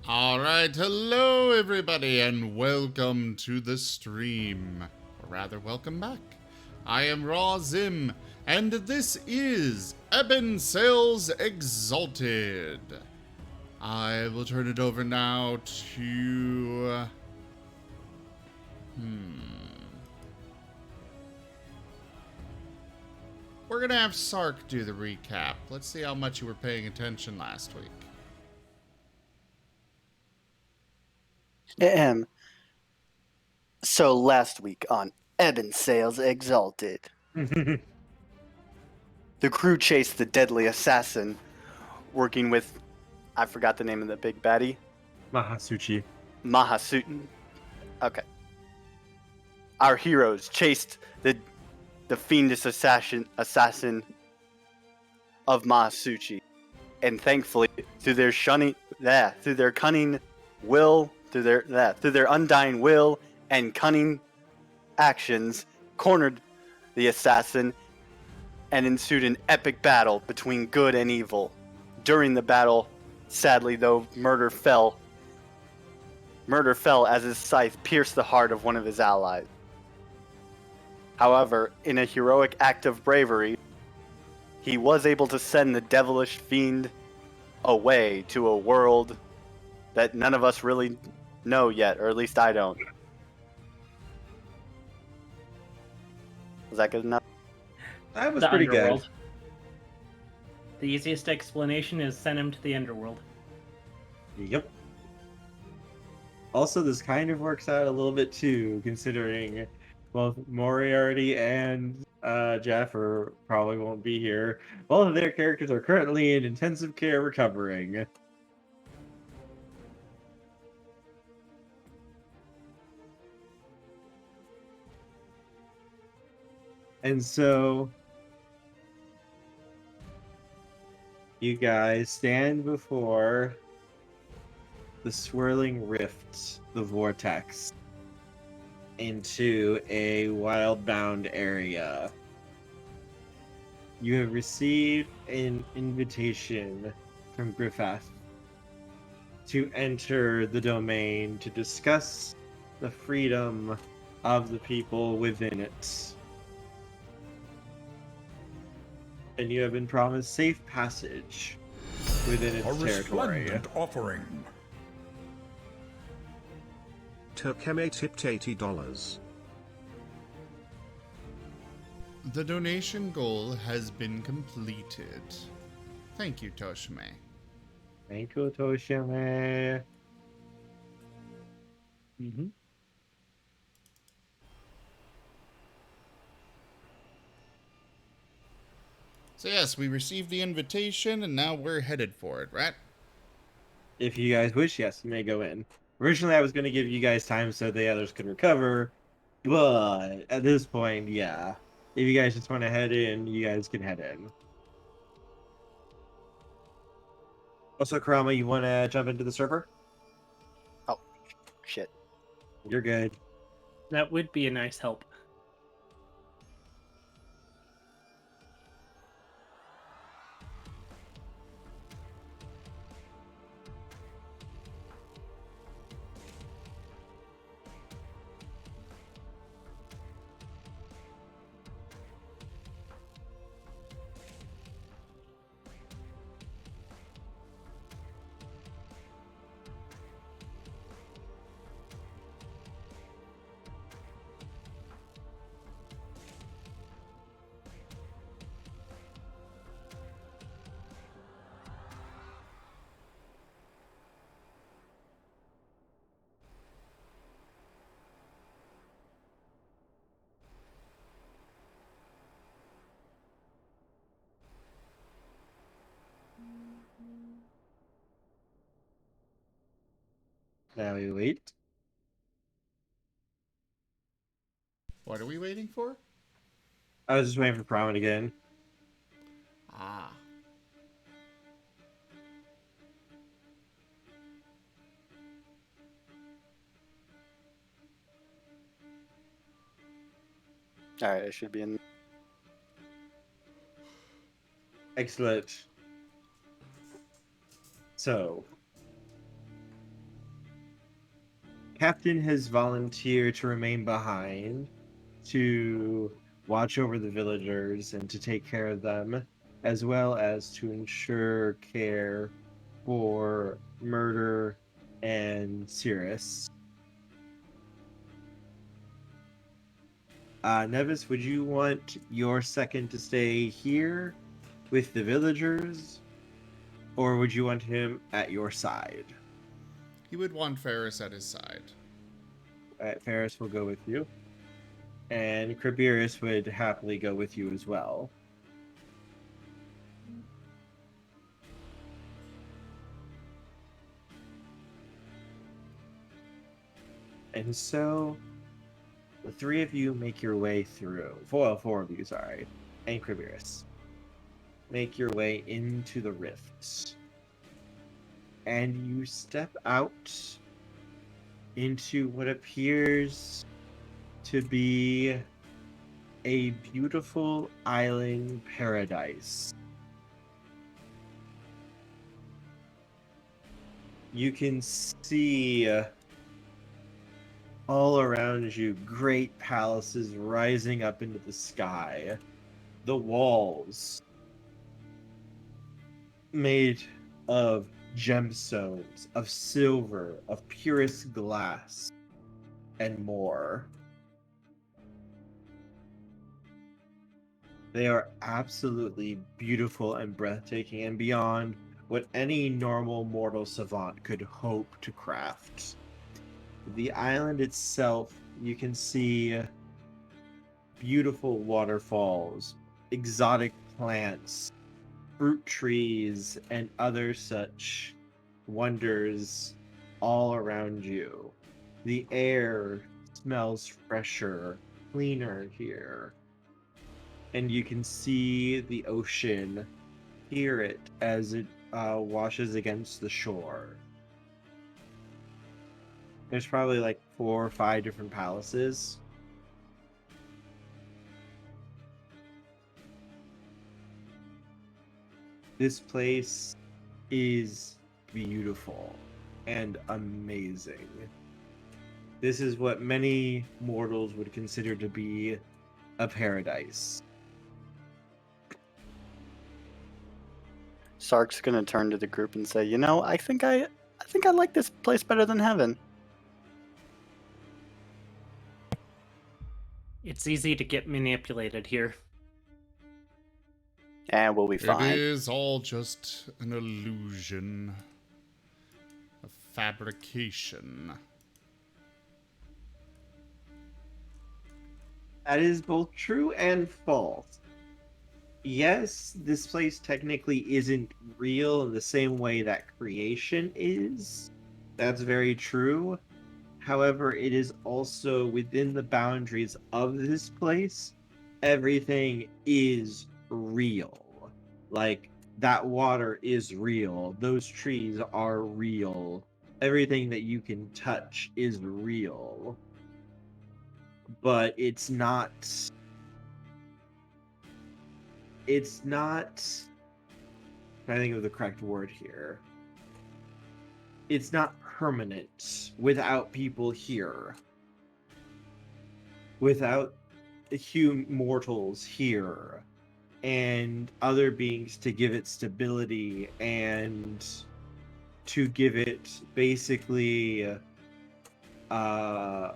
Alright, hello everybody, and welcome to the stream. Or rather, welcome back. I am Raw Zim, and this is Abyssal Exalted. I will turn it over now to... We're gonna have Sark do the recap. Let's see how much you were paying attention last week. So last week on Abyssal Exalted, the crew chased the deadly assassin, working with, I forgot the name of the big baddie. Mahasuchi. Okay. Our heroes chased the fiendish assassin of Mahasuchi, and thankfully, through their undying will and cunning actions, cornered the assassin, and ensued an epic battle between good and evil. During the battle, sadly though, murder fell as his scythe pierced the heart of one of his allies. However, in a heroic act of bravery, he was able to send the devilish fiend away to a world that none of us really know yet, or at least I don't. Was that good enough? That was The pretty underworld. good. The easiest explanation is send him to the underworld. Yep. Also, this kind of works out a little bit too, considering both Moriarty and Jaffer probably won't be here. Both of their characters are currently in intensive care recovering. And so, you guys stand before the swirling rift, the vortex, into a wild-bound area. You have received an invitation from Griffath to enter the domain to discuss the freedom of the people within it. And you have been promised safe passage within its A territory. resplendent offering. Tokeme tipped $80. The donation goal has been completed. Thank you, Toshime. Thank you, Toshime. Mm-hmm. So yes, we received the invitation, and now we're headed for it, right? If you guys wish, yes, you may go in. Originally, I was going to give you guys time so the others could recover, but at this point, yeah. If you guys just want to head in, you guys can head in. Also, Karama, you want to jump into the server? Oh, shit. You're good. That would be a nice help. Now we wait. What are we waiting for? I was just waiting for Karama to get in. Ah. Alright, I should be in. Excellent. So, Captain has volunteered to remain behind to watch over the villagers and to take care of them, as well as to ensure care for Murder and Cirrus. Nevis, would you want your second to stay here with the villagers, or would you want him at your side? He would want Ferris at his side. Ferris will go with you, and Krabiris would happily go with you as well. And so, the three of you make your way through. Four of you, sorry, and Krabiris. Make your way into the rifts. And you step out into what appears to be a beautiful island paradise. You can see all around you great palaces rising up into the sky. The walls made of gemstones, of silver, of purest glass, and more. They are absolutely beautiful and breathtaking and beyond what any normal mortal savant could hope to craft. The island itself, you can see beautiful waterfalls, exotic plants, fruit trees, and other such wonders all around you. The air smells fresher, cleaner here. And you can see the ocean, hear it as it washes against the shore. There's probably like 4 or 5 different palaces. This place is beautiful and amazing. This is what many mortals would consider to be a paradise. Sark's gonna turn to the group and say, "You know, I think I like this place better than heaven." It's easy to get manipulated here. And we'll be It fine. is all just an illusion. A fabrication. That is both true and false. Yes, this place technically isn't real in the same way that creation is. That's very true. However, it is also within the boundaries of this place. Everything is real. Like, that water is real. Those trees are real. Everything that you can touch is real. But it's not... I'm trying to think of the correct word here. It's not permanent without people here. Without mortals here. And other beings to give it stability and to give it basically To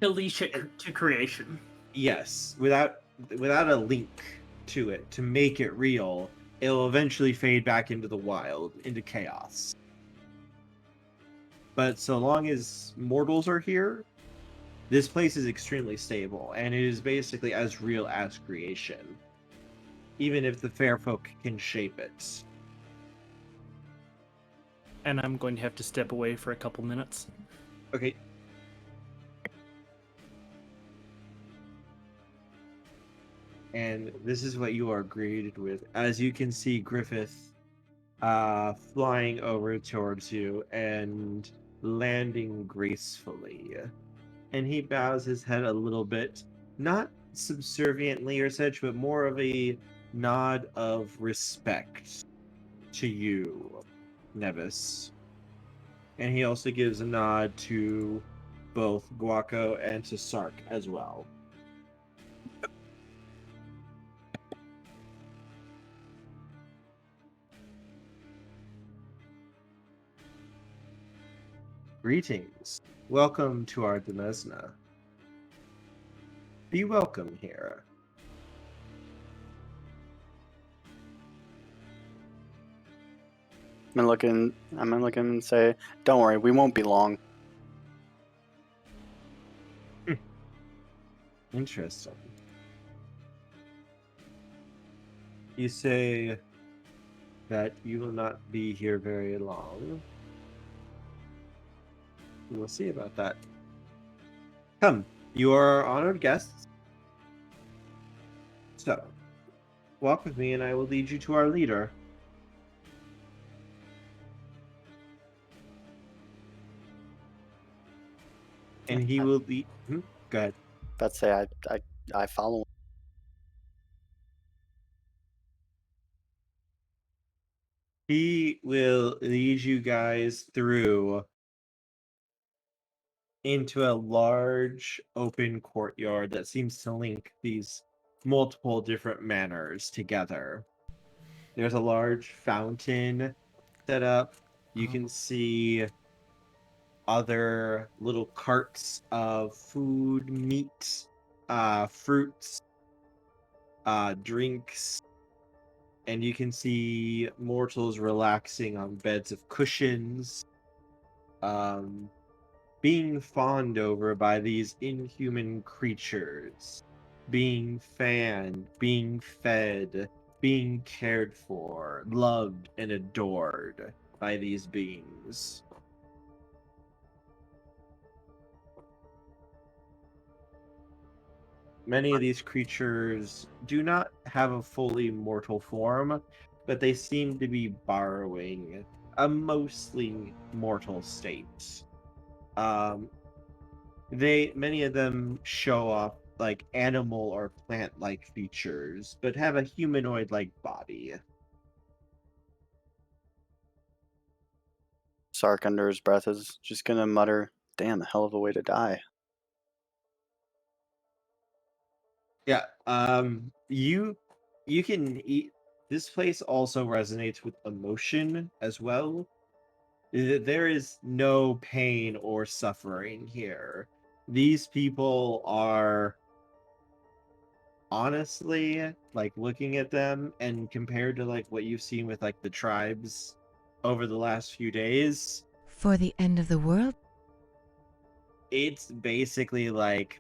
leash it to creation. yes, without a link to it to make it real, it'll eventually fade back into the wild, into chaos. But so long as mortals are here, this place is extremely stable, and it is basically as real as creation. Even if the fair folk can shape it. And I'm going to have to step away for a couple minutes. Okay. And this is what you are greeted with. As you can see Griffith flying over towards you and landing gracefully. And he bows his head a little bit, not subserviently or such, but more of a nod of respect to you, Nevis. And he also gives a nod to both Guaco and to Sark as well. Greetings. Welcome to our Demesna. Be welcome here. I'm gonna look in and say, "Don't worry, we won't be long." Interesting. You say that you will not be here very long. We'll see about that. Come, you are honored guests. So, walk with me and I will lead you to our leader. And he will lead... Go ahead. Let's say I follow. He will lead you guys through into a large open courtyard that seems to link these multiple different manors together. There's a large fountain set up. You can see other little carts of food, meat, fruits, drinks, and you can see mortals relaxing on beds of cushions, being fawned over by these inhuman creatures, being fanned, being fed, being cared for, loved, and adored by these beings. Many of these creatures do not have a fully mortal form, but they seem to be borrowing a mostly mortal state. Many of them show off like animal or plant-like features, but have a humanoid-like body. Sark under his breath is just gonna mutter, "Damn, a hell of a way to die." Yeah, you can eat. This place also resonates with emotion as well. There is no pain or suffering here. These people are honestly like looking at them and compared to like what you've seen with like the tribes over the last few days, For the end of the world? it's basically like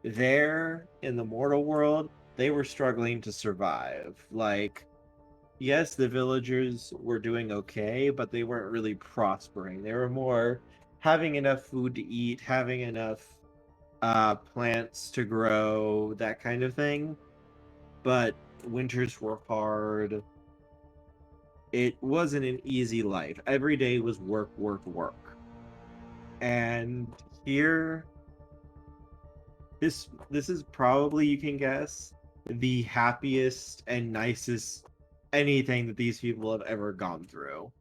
there in the mortal world, they were struggling to survive. Like, yes, the villagers were doing okay, but they weren't really prospering. They were more having enough food to eat, having enough plants to grow, that kind of thing. But winters were hard. It wasn't an easy life. Every day was work, work, work. And here, this is probably, you can guess, the happiest and nicest anything that these people have ever gone through.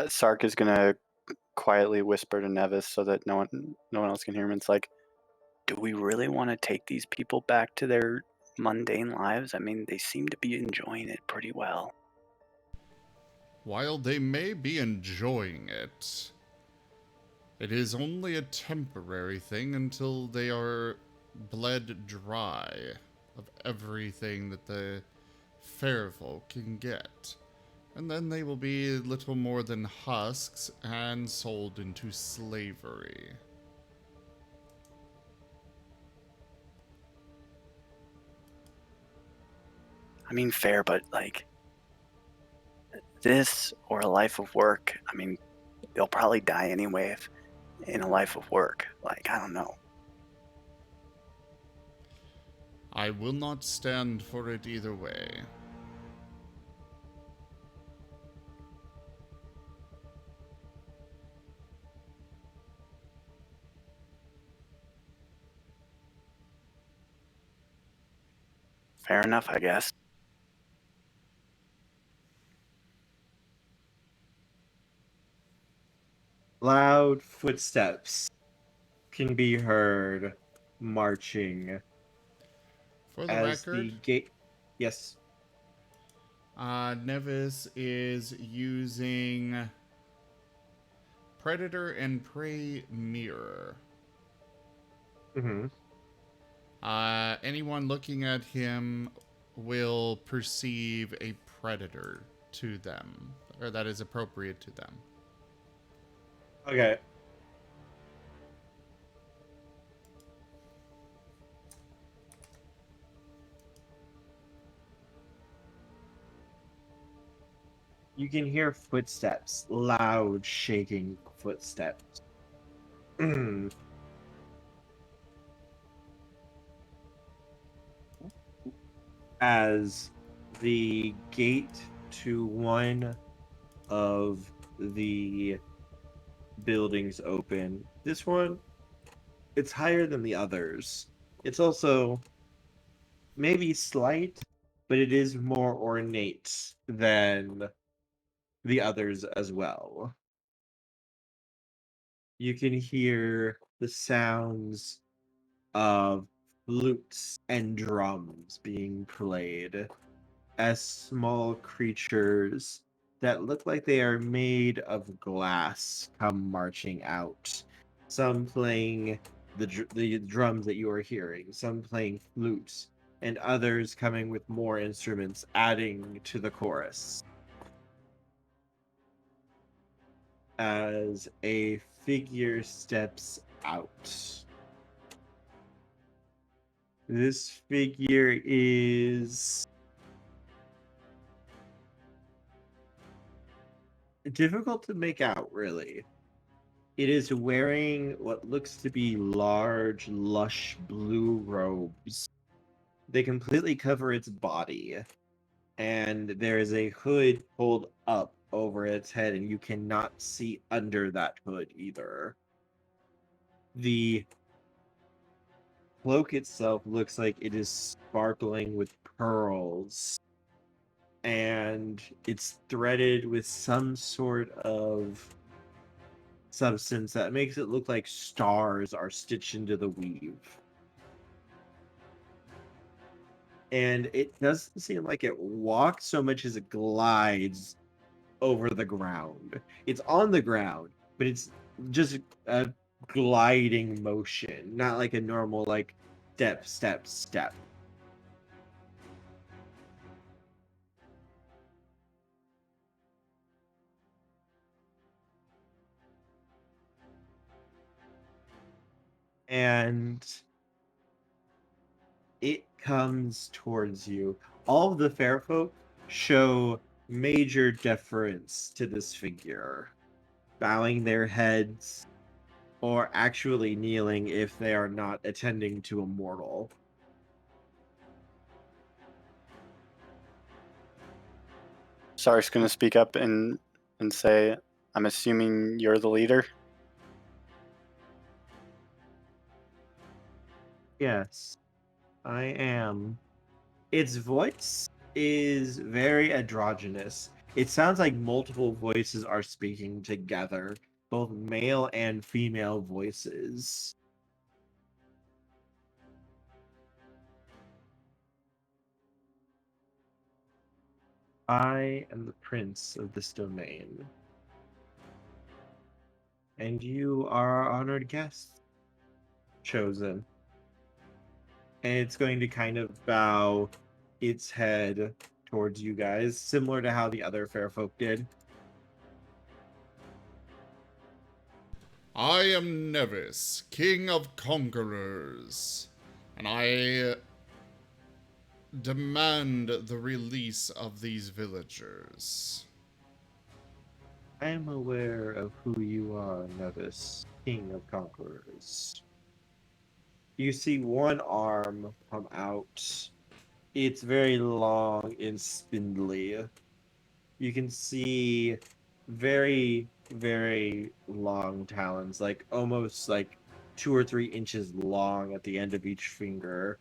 Sark is gonna quietly whisper to Nevis so that no one else can hear him. It's like, do we really want to take these people back to their mundane lives? I mean, they seem to be enjoying it pretty well. While they may be enjoying it, it is only a temporary thing until they are bled dry of everything that the fair folk can get. And then they will be little more than husks and sold into slavery. I mean, fair, but like this or a life of work. I mean, they'll probably die anyway if in a life of work. Like, I don't know. I will not stand for it either way. Fair enough, I guess. loud footsteps can be heard marching For the as the record, gate. Yes. Nevis is using Predator and Prey Mirror. Mm-hmm. Anyone looking at him will perceive a predator to them, or that is appropriate to them. Okay. You can hear footsteps, loud, shaking footsteps. As the gate to one of the buildings open. This one, it's higher than the others. It's also maybe slight, but it is more ornate than the others as well. You can hear the sounds of flutes and drums being played as small creatures that look like they are made of glass come marching out. Some playing the drums that you are hearing, some playing flutes, and others coming with more instruments adding to the chorus. As a figure steps out. This figure is difficult to make out, really. It is wearing what looks to be large, lush blue robes. They completely cover its body, and there is a hood pulled up over its head, and you cannot see under that hood either. The cloak itself looks like it is sparkling with pearls, and it's threaded with some sort of substance that makes it look like stars are stitched into the weave. And it doesn't seem like it walks so much as it glides over the ground. It's on the ground, but it's just a gliding motion, not like a normal like step, step, step. And it comes towards you. All of the fair folk show major deference to this figure, bowing their heads or actually kneeling if they are not attending to a mortal. Sark's gonna speak up and say, "I'm assuming you're the leader." Yes, I am. Its voice is very androgynous. It sounds like multiple voices are speaking together, both male and female voices. I am the prince of this domain, and you are our honored guest, chosen. And it's going to kind of bow its head towards you guys, similar to how the other fair folk did. I am Nevis, King of Conquerors, and I demand the release of these villagers. I am aware of who you are, Nevis, King of Conquerors. You see one arm come out. It's very long and spindly. You can see very, very long talons, like almost like 2 or 3 inches long at the end of each finger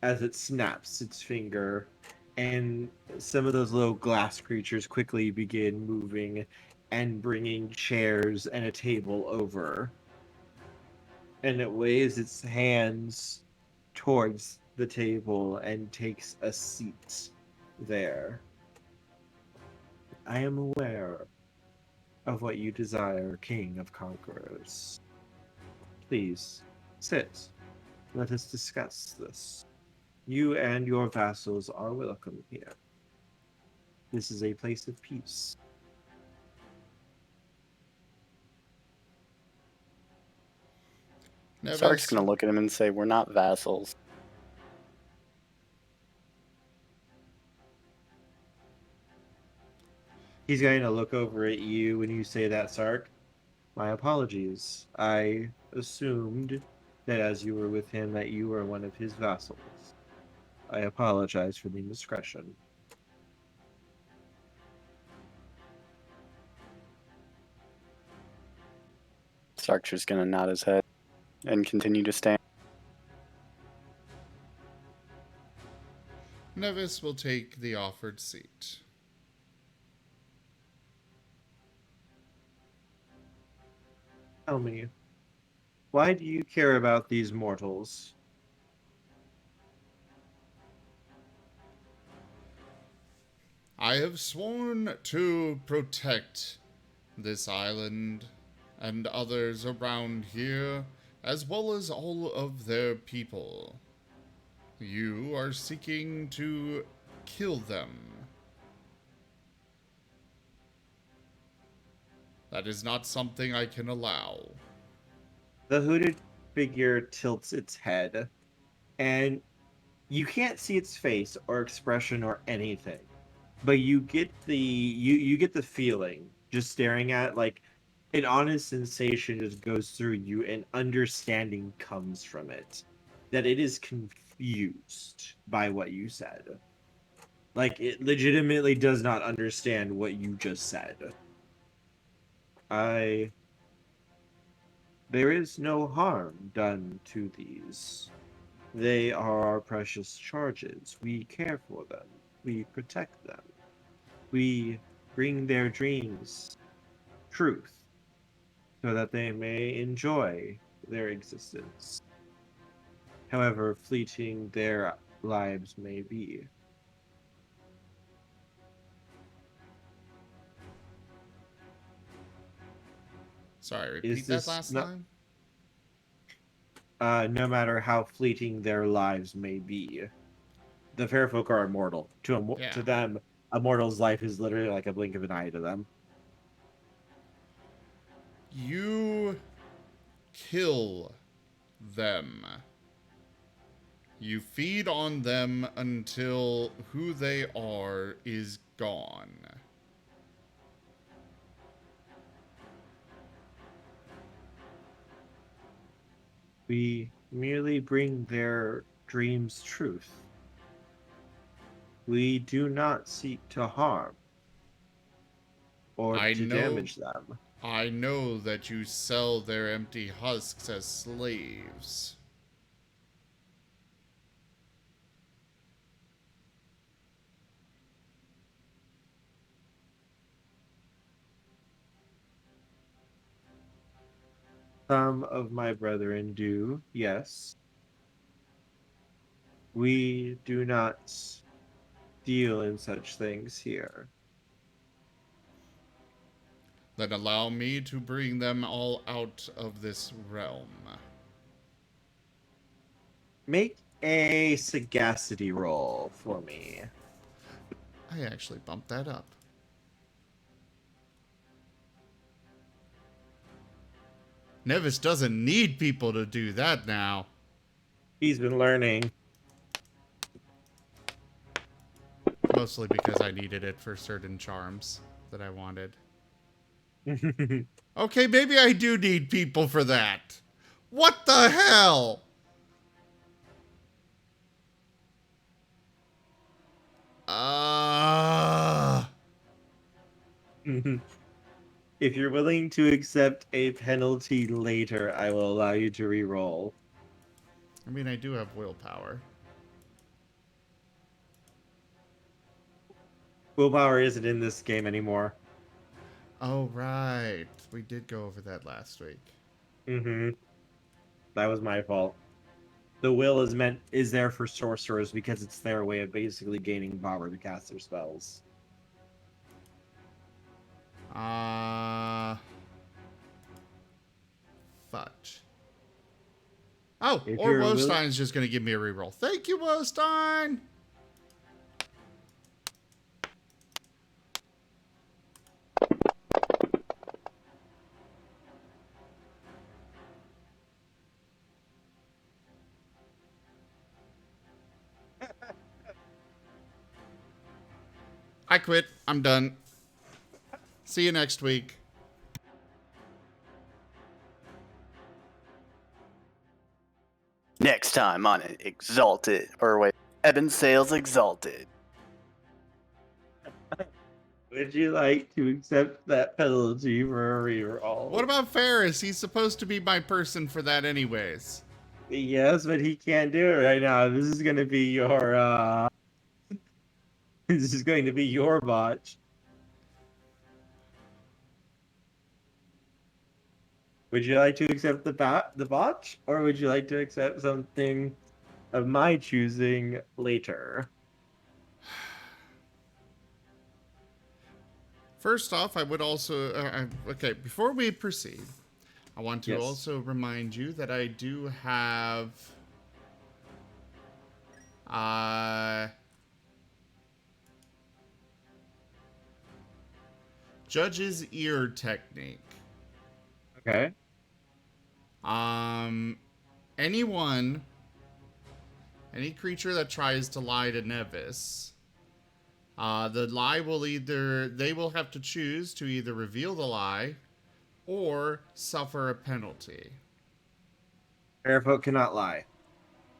as it snaps its finger. And some of those little glass creatures quickly begin moving and bringing chairs and a table over. And it waves its hands towards the table and takes a seat there. I am aware of what you desire, King of Conquerors. Please, sit. Let us discuss this. You and your vassals are welcome here. This is a place of peace. Sark's Nevis, gonna look at him and say, "We're not vassals." He's going to look over at you when you say that, Sark. My apologies. I assumed that as you were with him that you were one of his vassals. I apologize for the indiscretion. Sark's just gonna nod his head and continue to stand. Nevis will take the offered seat. Tell me, why do you care about these mortals? I have sworn to protect this island and others around here, as well as all of their people. You are seeking to kill them. That is not something I can allow. The hooded figure tilts its head, and you can't see its face or expression or anything, but you get you get the feeling just staring at, like, an honest sensation just goes through you, and understanding comes from it, that it is confused by what you said. Like, it legitimately does not understand what you just said. I There is no harm done to these. They are our precious charges. We care for them. We protect them. We bring their dreams truth so that they may enjoy their existence, however fleeting their lives may be. Sorry, Is repeat that this last not, line? no matter how fleeting their lives may be? The fair folk are immortal. Yeah. To them, a mortal's life is literally like a blink of an eye to them. You kill them. You feed on them until who they are is gone. We merely bring their dreams truth. We do not seek to harm or I to know damage them. I know that you sell their empty husks as slaves. Some of my brethren do, yes. We do not deal in such things here. Then allow me to bring them all out of this realm. Make a sagacity roll for me. I actually bumped that up. Nevis doesn't need people to do that now. He's been learning. Mostly because I needed it for certain charms that I wanted. Okay, maybe I do need people for that. What the hell? If you're willing to accept a penalty later, I will allow you to re-roll. I mean, I do have willpower. Willpower isn't in this game anymore. Oh, right. We did go over that last week. Mm-hmm. That was my fault. The will is there for sorcerers because it's their way of basically gaining power to cast their spells. Fudge. Oh, If or you're willing, Wostein's just going to give me a reroll. Thank you, Wostein! I quit. I'm done. See you next week. Next time on Exalted, or wait, Abyssal Exalted. would you like to accept that penalty for a reroll? What about Ferris? He's supposed to be my person for that anyways. Yes, but he can't do it right now. This is gonna be your this is going to be your botch. Would you like to accept the botch, or would you like to accept something of my choosing later? First off, I would also... okay, before we proceed, I want to Yes. also remind you that I do have... Judge's Ear Technique. Okay. Anyone, any creature that tries to lie to Nevis, the lie will they will have to choose to either reveal the lie or suffer a penalty. Fairfolk cannot lie.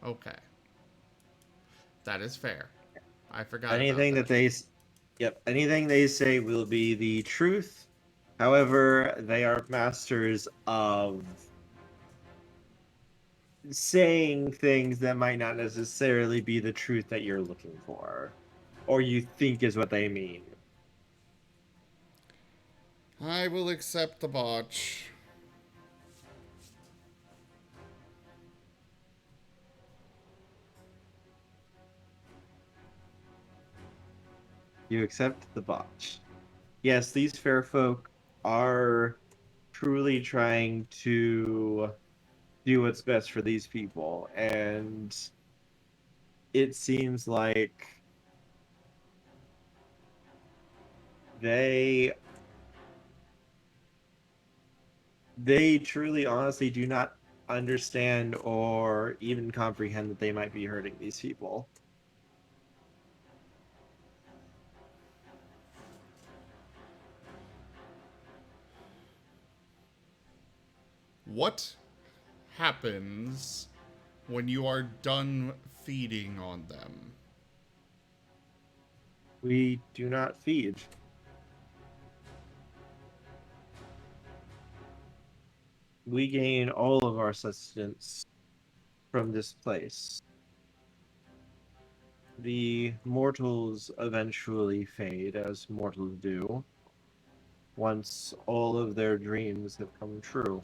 Okay. That is fair. I forgot Anything about that they, yep, anything they say will be the truth. However, they are masters of saying things that might not necessarily be the truth that you're looking for, or you think is what they mean. I will accept the botch. You accept the botch. Yes, these fair folk are truly trying to do what's best for these people, and it seems like they truly honestly do not understand or even comprehend that they might be hurting these people. What happens when you are done feeding on them? We do not feed. We gain all of our sustenance from this place. The mortals eventually fade, as mortals do, once all of their dreams have come true.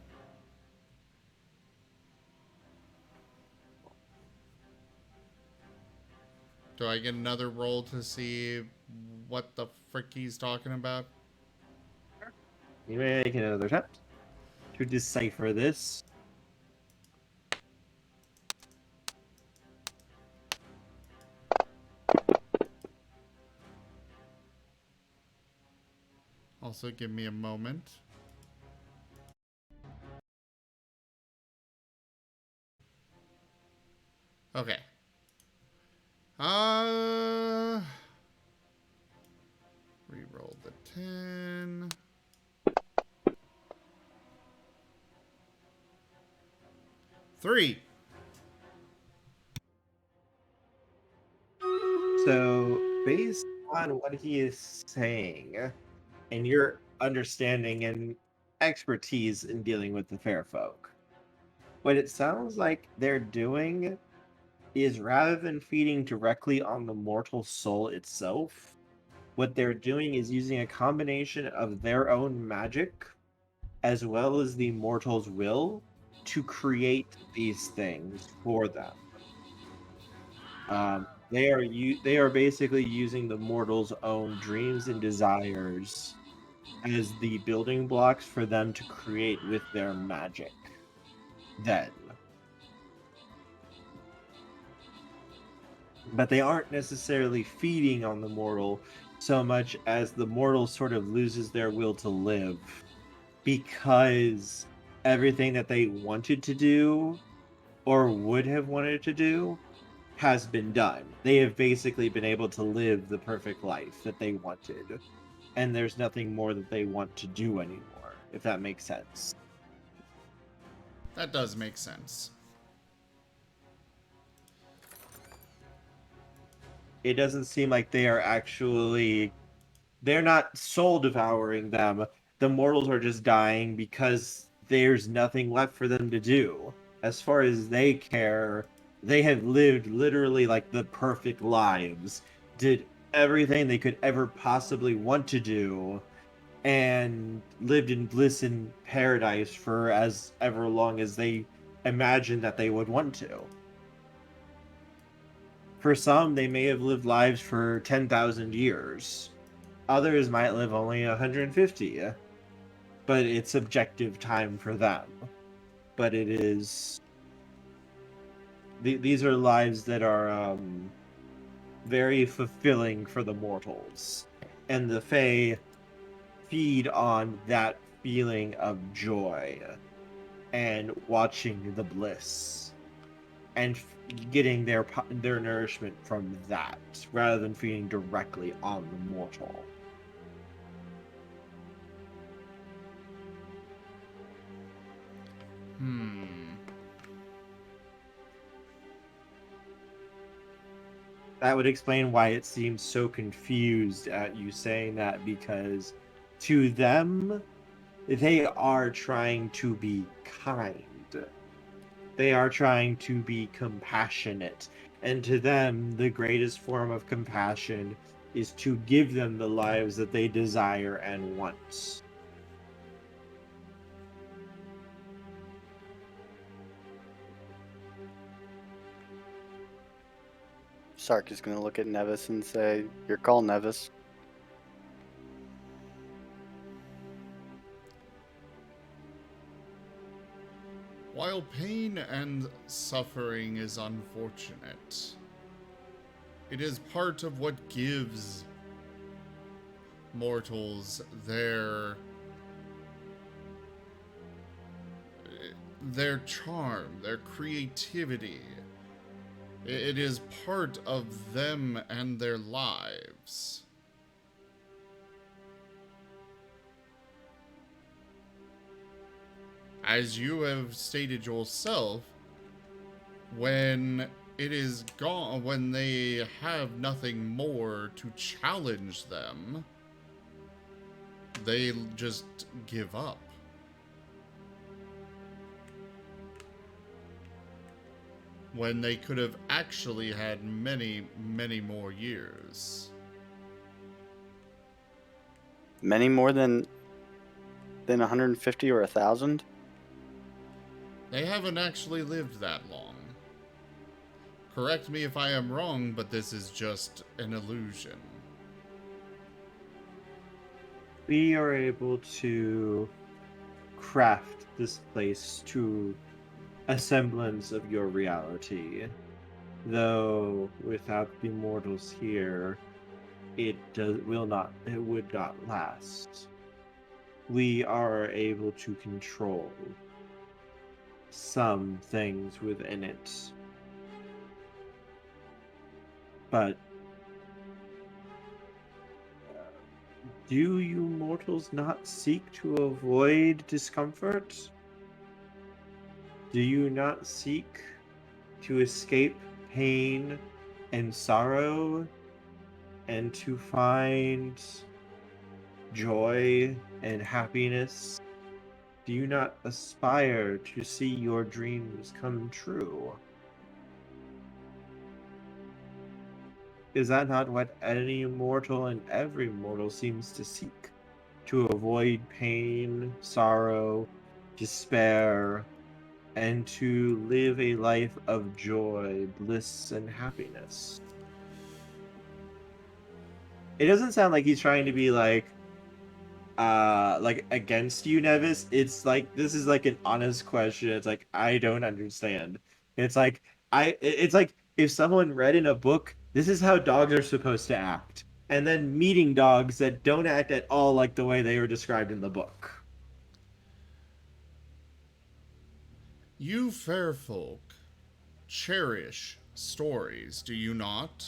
Do I get another roll to see what the frick he's talking about? You may make another attempt to decipher this. Also, give me a moment. Okay. Reroll the 10. Three. So, based on what he is saying, and your understanding and expertise in dealing with the fair folk, what it sounds like they're doing is rather than feeding directly on the mortal soul itself, What they're doing is using a combination of their own magic as well as the mortal's will to create these things for them. They are basically using the mortal's own dreams and desires as the building blocks for them to create with their magic. Then, but they aren't necessarily feeding on the mortal so much as the mortal sort of loses their will to live because everything that they wanted to do or would have wanted to do has been done. They have basically been able to live the perfect life that they wanted, and there's nothing more that they want to do anymore, if that makes sense. That does make sense. It doesn't seem like they are actually... They're not soul devouring them. The mortals are just dying because there's nothing left for them to do. As far as they care, they have lived literally like the perfect lives, did everything they could ever possibly want to do, and lived in bliss and paradise for as ever long as they imagined that they would want to. For some, they may have lived lives for 10,000 years. Others might live only 150, but it's subjective time for them. But it is... These are lives that are very fulfilling for the mortals. And the Fae feed on that feeling of joy and watching the bliss and getting their nourishment from that rather than feeding directly on the mortal. That would explain why it seems so confused at you saying that, because to them, they are trying to be kind. They are trying to be compassionate. And to them, the greatest form of compassion is to give them the lives that they desire and want. Sark is going to look at Nevis and say, "Your call, Nevis." While pain and suffering is unfortunate, it is part of what gives mortals their charm, their creativity. It is part of them and their lives. As you have stated yourself, when it is gone, when they have nothing more to challenge them, they just give up. When they could have actually had many, many more years. Many more than 150 or 1,000? They haven't actually lived that long. Correct me if I am wrong, but this is just an illusion. We are able to craft this place to a semblance of your reality. Though without the mortals here, it would not last. We are able to control some things within it. But do you mortals not seek to avoid discomfort? Do you not seek to escape pain and sorrow and to find joy and happiness? Do you not aspire to see your dreams come true? Is that not what any mortal and every mortal seems to seek? To avoid pain, sorrow, despair, and to live a life of joy, bliss, and happiness. It doesn't sound like he's trying to be like against you, Nevis. It's like this is like an honest question. It's like I don't understand. It's like it's like if someone read in a book, this is how dogs are supposed to act, and then meeting dogs that don't act at all like the way they were described in the book. You fair folk cherish stories, do you not?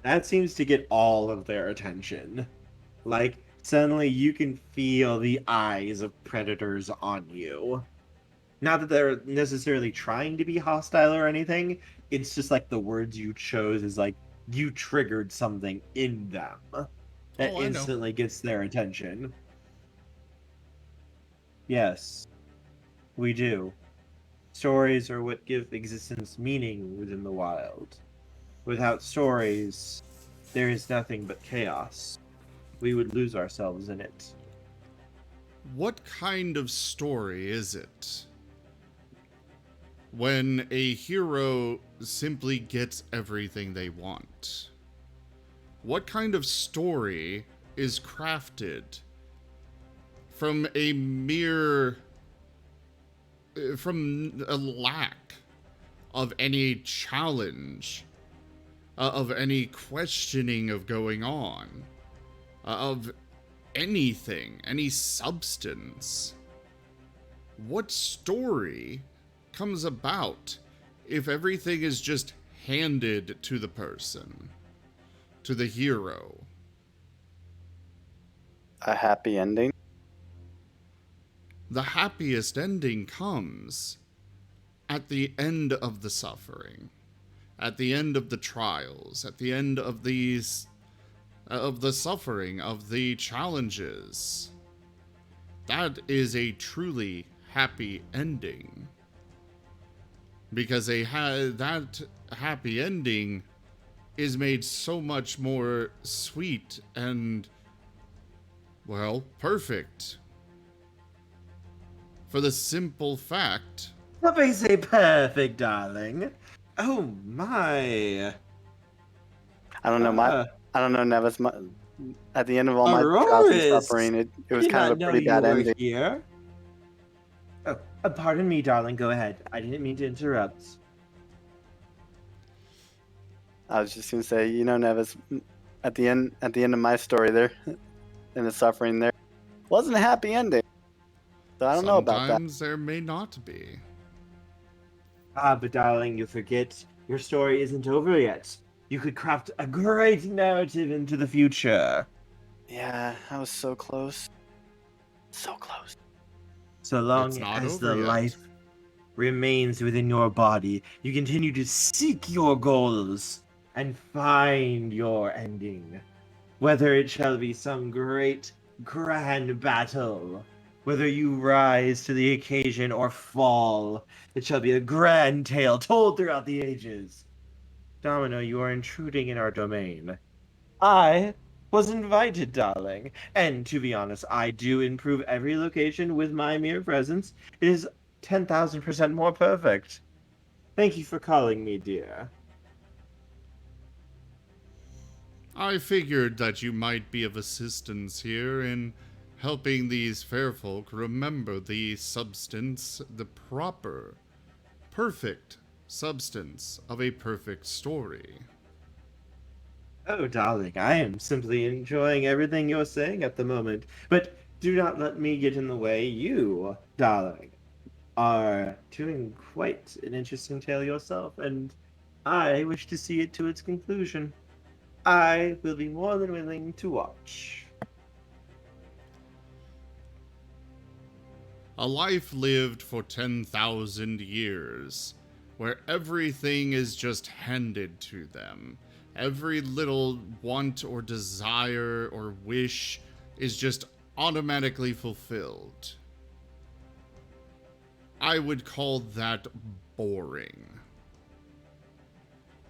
That seems to get all of their attention. Like suddenly you can feel the eyes of predators on you. Not that they're necessarily trying to be hostile or anything. It's just like the words you chose is like you triggered something in them that Oh, I know. instantly gets their attention. Yes, we do. Stories are what give existence meaning within the wild. Without stories, there is nothing but chaos. We would lose ourselves in it. What kind of story is it? When a hero simply gets everything they want. What kind of story is crafted from a mere... from a lack of any challenge, of any questioning of going on, of anything, any substance? What story comes about if everything is just handed to the person, to the hero? A happy ending. The happiest ending comes at the end of the suffering, at the end of the trials, at the end of these, of the suffering, of the challenges. That is a truly happy ending. Because that happy ending is made so much more sweet and, well, perfect. For the simple fact... What makes a perfect, darling? Oh my. I don't know. I don't know, Nevis. At the end of all my trials and Auroris! suffering, it I was did kind not of a know pretty you bad were ending. here. Oh, pardon me, darling. Go ahead. I didn't mean to interrupt. I was just gonna say, you know, Nevis, at the end of my story there, in the suffering there, wasn't a happy ending. So I don't know about that. Sometimes there may not be. Ah, but darling, you forget your story isn't over yet. You could craft a great narrative into the future. Yeah, I was so close. So close. So It's long not as over the yet. life remains within your body, you continue to seek your goals and find your ending. Whether it shall be some great, grand battle, whether you rise to the occasion or fall, it shall be a grand tale told throughout the ages. Domino, you are intruding in our domain. I was invited, darling, and to be honest, I do improve every location with my mere presence. It is 10,000% more perfect. Thank you for calling me, dear. I figured that you might be of assistance here in helping these fair folk remember the substance, the proper, perfect substance of a perfect story. Oh, darling, I am simply enjoying everything you're saying at the moment. But do not let me get in the way. You, darling, are doing quite an interesting tale yourself, and I wish to see it to its conclusion. I will be more than willing to watch. A life lived for 10,000 years, where everything is just handed to them. Every little want or desire or wish is just automatically fulfilled. I would call that boring.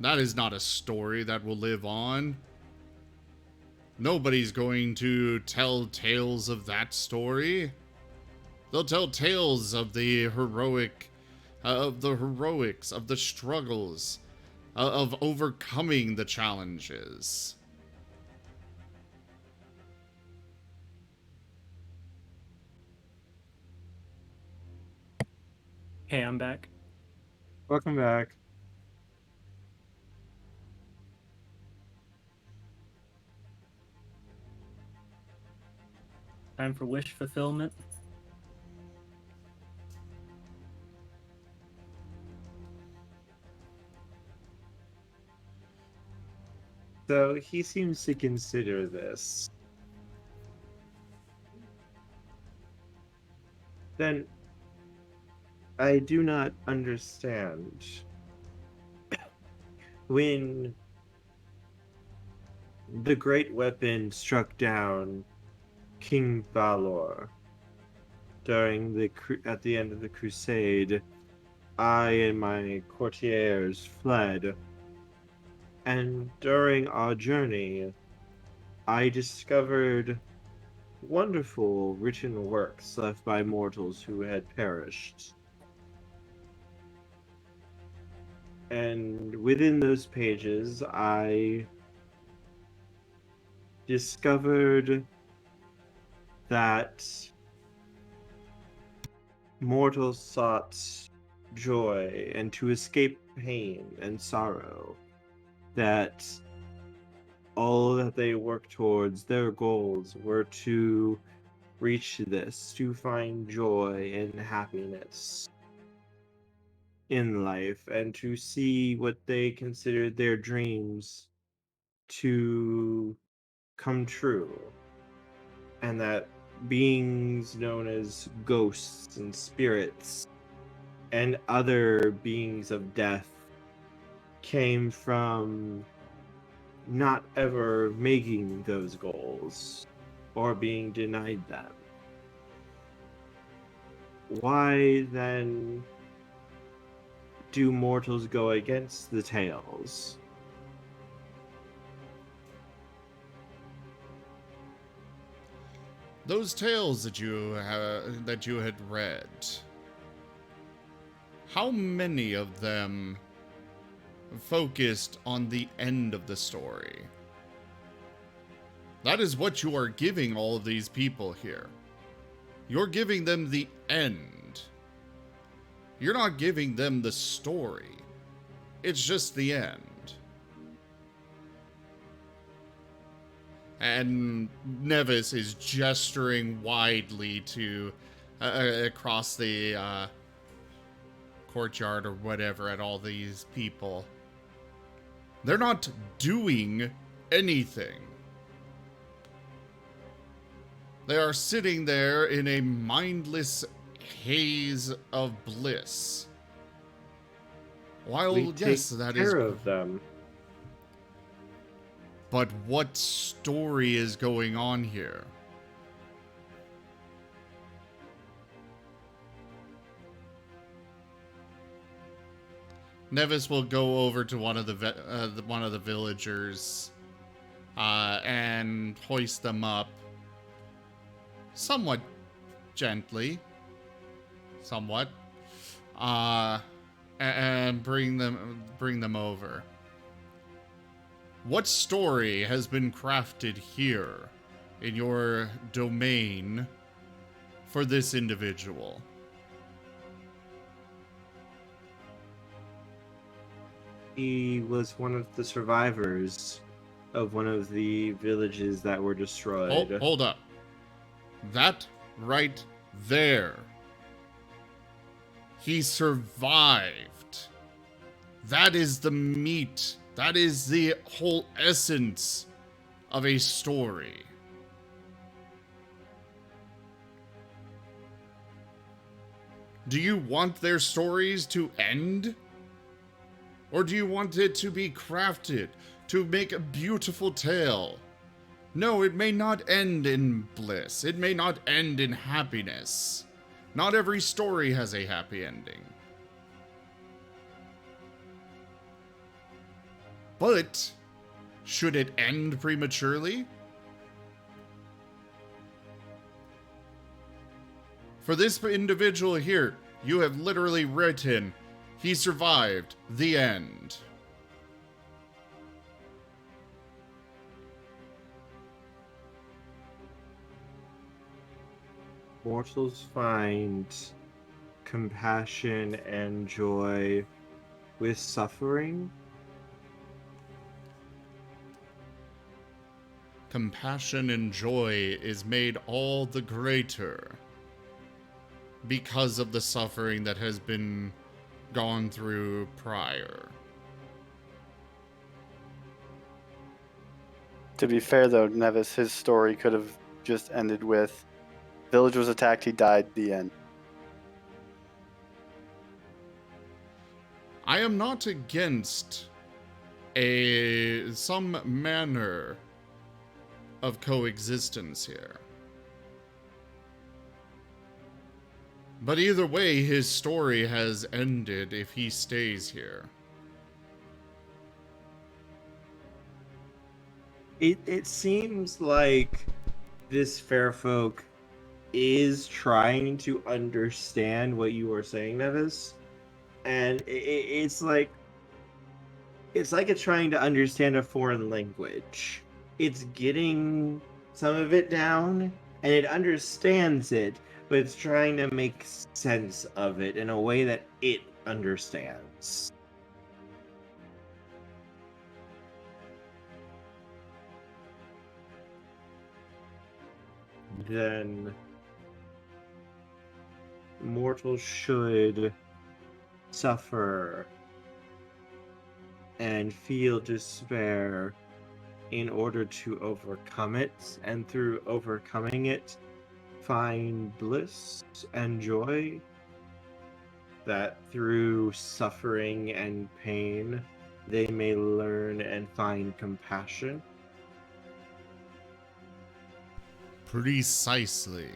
That is not a story that will live on. Nobody's going to tell tales of that story. They'll tell tales of the heroics, of the struggles, of overcoming the challenges. Okay, I'm back. Welcome back. Time for wish fulfillment. So he seems to consider this. Then I do not understand. When the great weapon struck down King Valor during at the end of the crusade, I and my courtiers fled, and during our journey I discovered wonderful written works left by mortals who had perished. And within those pages I discovered that mortals sought joy and to escape pain and sorrow, that all that they worked towards, their goals, were to reach this, to find joy and happiness in life, and to see what they considered their dreams to come true. And that beings known as ghosts and spirits and other beings of death came from not ever making those goals or being denied them. Why then do mortals go against the tales? Those tales that you had read, how many of them focused on the end of the story? That is what you are giving all of these people here. You're giving them the end. You're not giving them the story. It's just the end. And Nevis is gesturing widely to across the courtyard or whatever at all these people. They're not doing anything. They are sitting there in a mindless haze of bliss. While, We yes, take that care is... of them. But what story is going on here? Nevis will go over to one of the villagers and hoist them up, somewhat gently, and bring them over. What story has been crafted here in your domain for this individual? He was one of the survivors of one of the villages that were destroyed. Hold up. That right there. He survived. That is the meat. That is the whole essence of a story. Do you want their stories to end? Or do you want it to be crafted to make a beautiful tale? No, it may not end in bliss. It may not end in happiness. Not every story has a happy ending. But should it end prematurely? For this individual here, you have literally written, he survived the end. Mortals find compassion and joy with suffering. Compassion and joy is made all the greater because of the suffering that has been gone through prior. To be fair, though, Nevis, his story could have just ended with, village was attacked, he died, the end. I am not against some manner of coexistence here. But either way, his story has ended if he stays here. It seems like this fair folk is trying to understand what you are saying, Nevis, and it's like it's trying to understand a foreign language. It's getting some of it down, and it understands it, but it's trying to make sense of it in a way that it understands. Then mortals should suffer and feel despair in order to overcome it, and through overcoming it, find bliss and joy. That through suffering and pain, they may learn and find compassion. Precisely.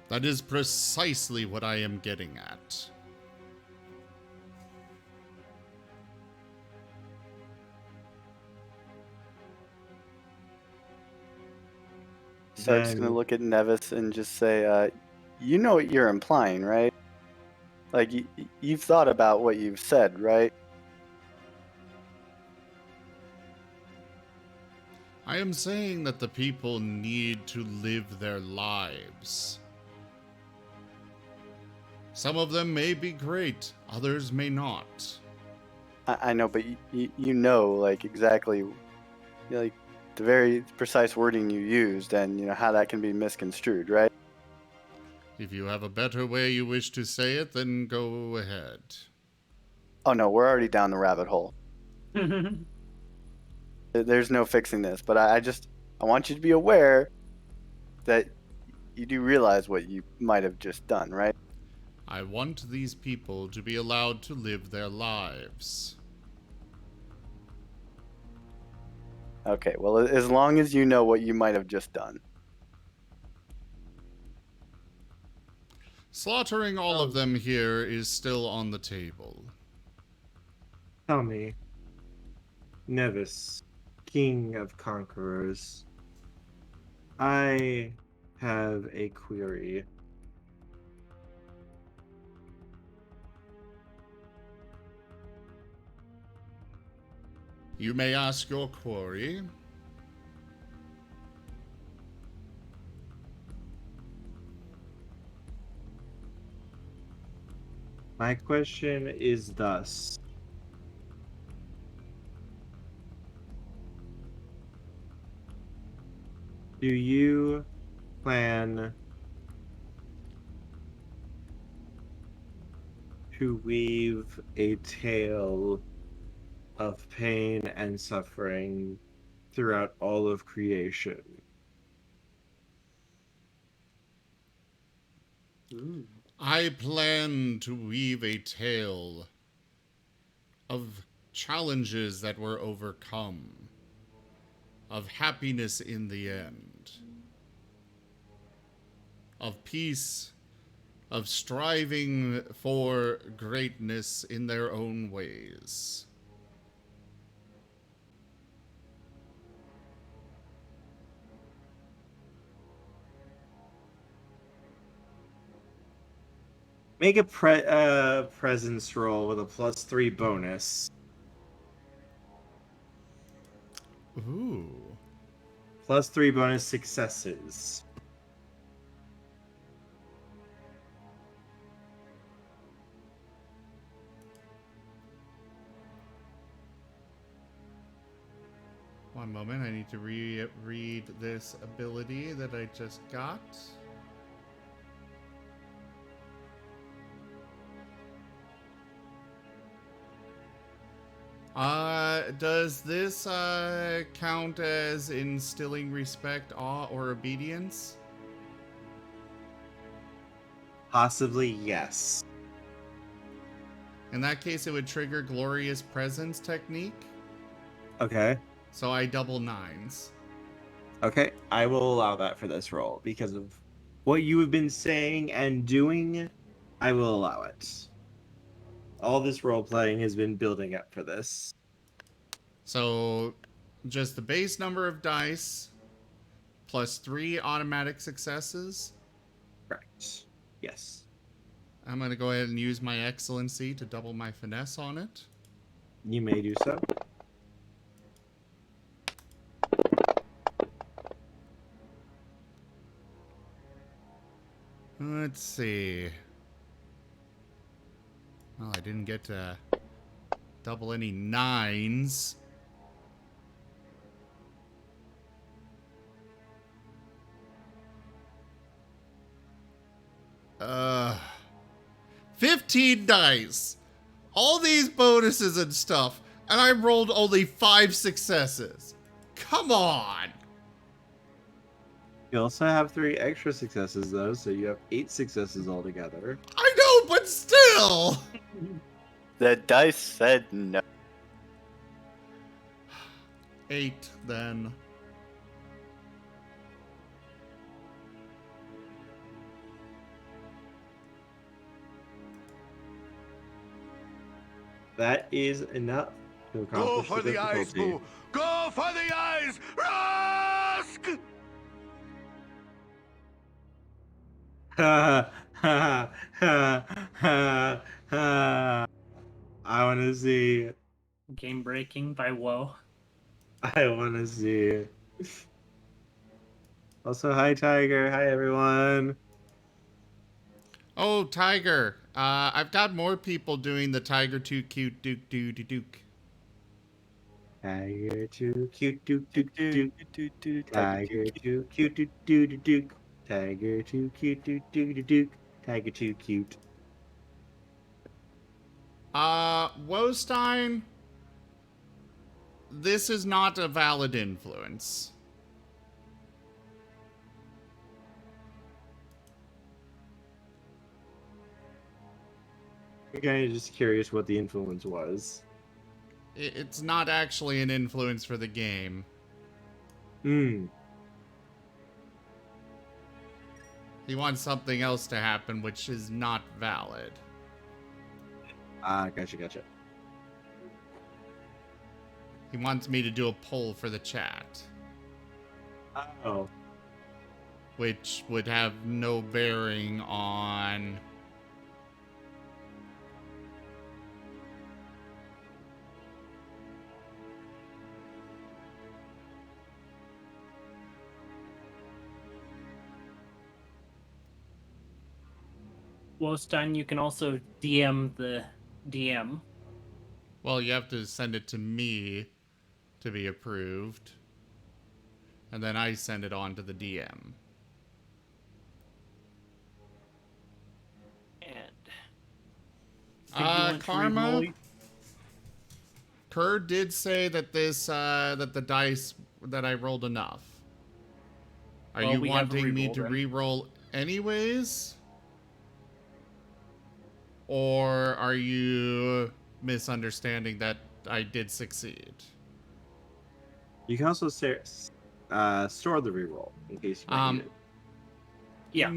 That is precisely what I am getting at. So I'm just going to look at Nevis and just say, you know what you're implying, right? Like, you've thought about what you've said, right? I am saying that the people need to live their lives. Some of them may be great, others may not. I know, but you know, like, exactly, like, the very precise wording you used and, you know, how that can be misconstrued, right? If you have a better way you wish to say it, then go ahead. Oh, no, we're already down the rabbit hole. There's no fixing this, but I want you to be aware that you do realize what you might have just done, right? I want these people to be allowed to live their lives. Okay, well, as long as you know what you might have just done. Slaughtering all of them here is still on the table. Tell me, Nevis, King of Conquerors, I have a query. You may ask your query. My question is thus. Do you plan to weave a tale of pain and suffering throughout all of creation? I plan to weave a tale of challenges that were overcome, of happiness in the end, of peace, of striving for greatness in their own ways. Make a presence roll with a +3 bonus. Ooh. +3 bonus successes. One moment, I need to read this ability that I just got. Does this count as instilling respect, awe, or obedience? Possibly, yes. In that case, it would trigger Glorious Presence technique. Okay. So I double 9s. Okay, I will allow that for this roll because of what you have been saying and doing. I will allow it. All this role playing has been building up for this. So just the base number of dice plus 3 automatic successes. Correct. Yes. I'm going to go ahead and use my excellency to double my finesse on it. You may do so. Let's see. Well, I didn't get to double any 9s. Uh, 15 dice. All these bonuses and stuff, and I rolled only 5 successes. Come on. You also have 3 extra successes, though, so you have 8 successes altogether. I know, but still. The dice said no. 8 then. That is enough to accomplish Go for the eyes, difficulty. Boo! Go for the eyes! Rusk! Ha ha ha ha ha. I want to see. Game breaking by Woe. I want to see. Also, hi Tiger. Hi everyone. Oh, Tiger. I've got more people doing the Tiger too cute Duke doo doo Duke. Tiger too cute, duke duke duke. Tiger too cute, duke duke duke. Tiger too cute, duke duke duke. Tiger too cute. Wostein, this is not a valid influence. I'm kind of just curious what the influence was. It's not actually an influence for the game. Hmm. He wants something else to happen, which is not valid. Ah, gotcha. He wants me to do a poll for the chat, Oh. which would have no bearing on... Wostein, you can also DM the DM. Well, you have to send it to me to be approved. And then I send it on to the DM. And Karma? Kerr did say that this, that the dice, that I rolled enough. Are Well, you we have a wanting me reroll, to then. re-roll anyways? Or are you misunderstanding that I did succeed? You can also store the reroll in case you might need it. Yeah.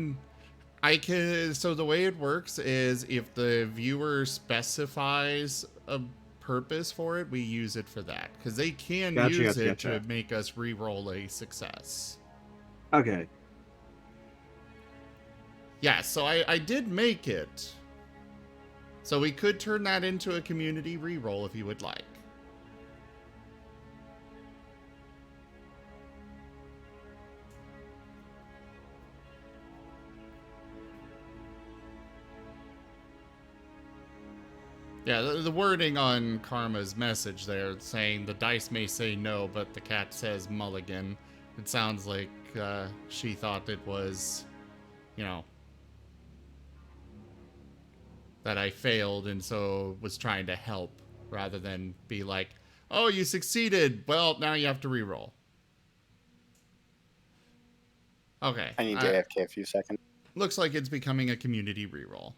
I can. So the way it works is if the viewer specifies a purpose for it, we use it for that because they can use it to make us re-roll a success. Okay. Yeah, so I did make it. So we could turn that into a community re-roll if you would like. Yeah, the wording on Karma's message there, saying the dice may say no, but the cat says mulligan. It sounds like she thought it was, you know, that I failed and so was trying to help rather than be like, oh, you succeeded. Well, now you have to re-roll. Okay. I need to AFK a few seconds. Looks like it's becoming a community re-roll.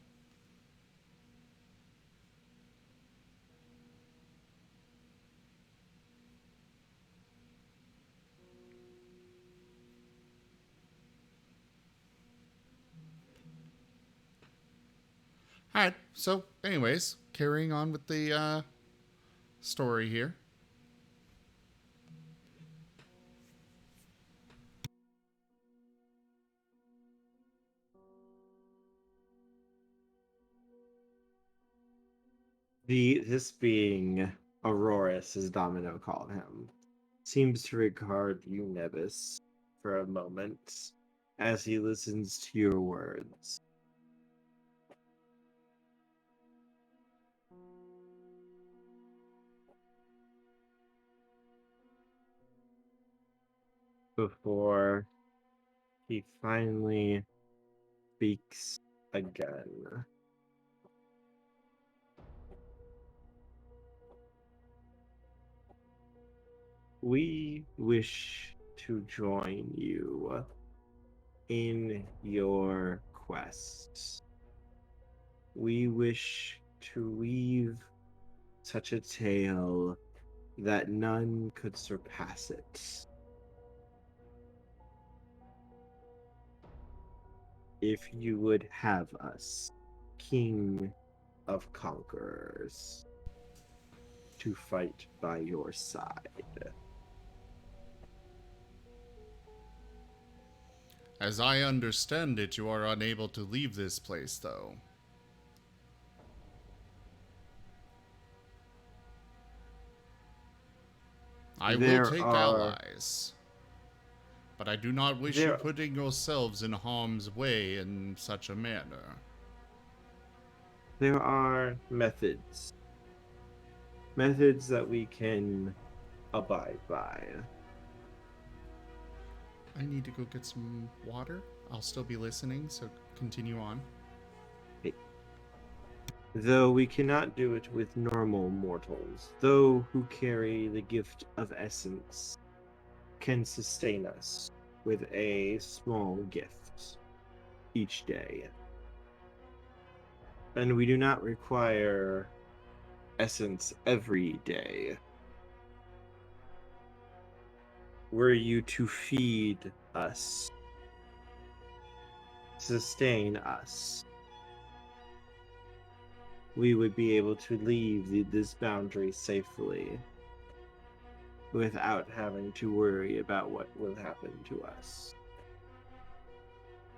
Alright, so anyways, carrying on with the story here. This being Aurorus, as Domino called him, seems to regard you, Nebus, for a moment as he listens to your words. Before he finally speaks again. We wish to join you in your quest. We wish to weave such a tale that none could surpass it. If you would have us, King of Conquerors, to fight by your side. As I understand it, you are unable to leave this place, though. I will take allies. But I do not wish you putting yourselves in harm's way in such a manner. There are methods. Methods that we can abide by. I need to go get some water. I'll still be listening, so continue on. Though we cannot do it with normal mortals, those who carry the gift of essence can sustain us with a small gift each day. And we do not require essence every day. Were you to feed us, sustain us, we would be able to leave this boundary safely without having to worry about what will happen to us.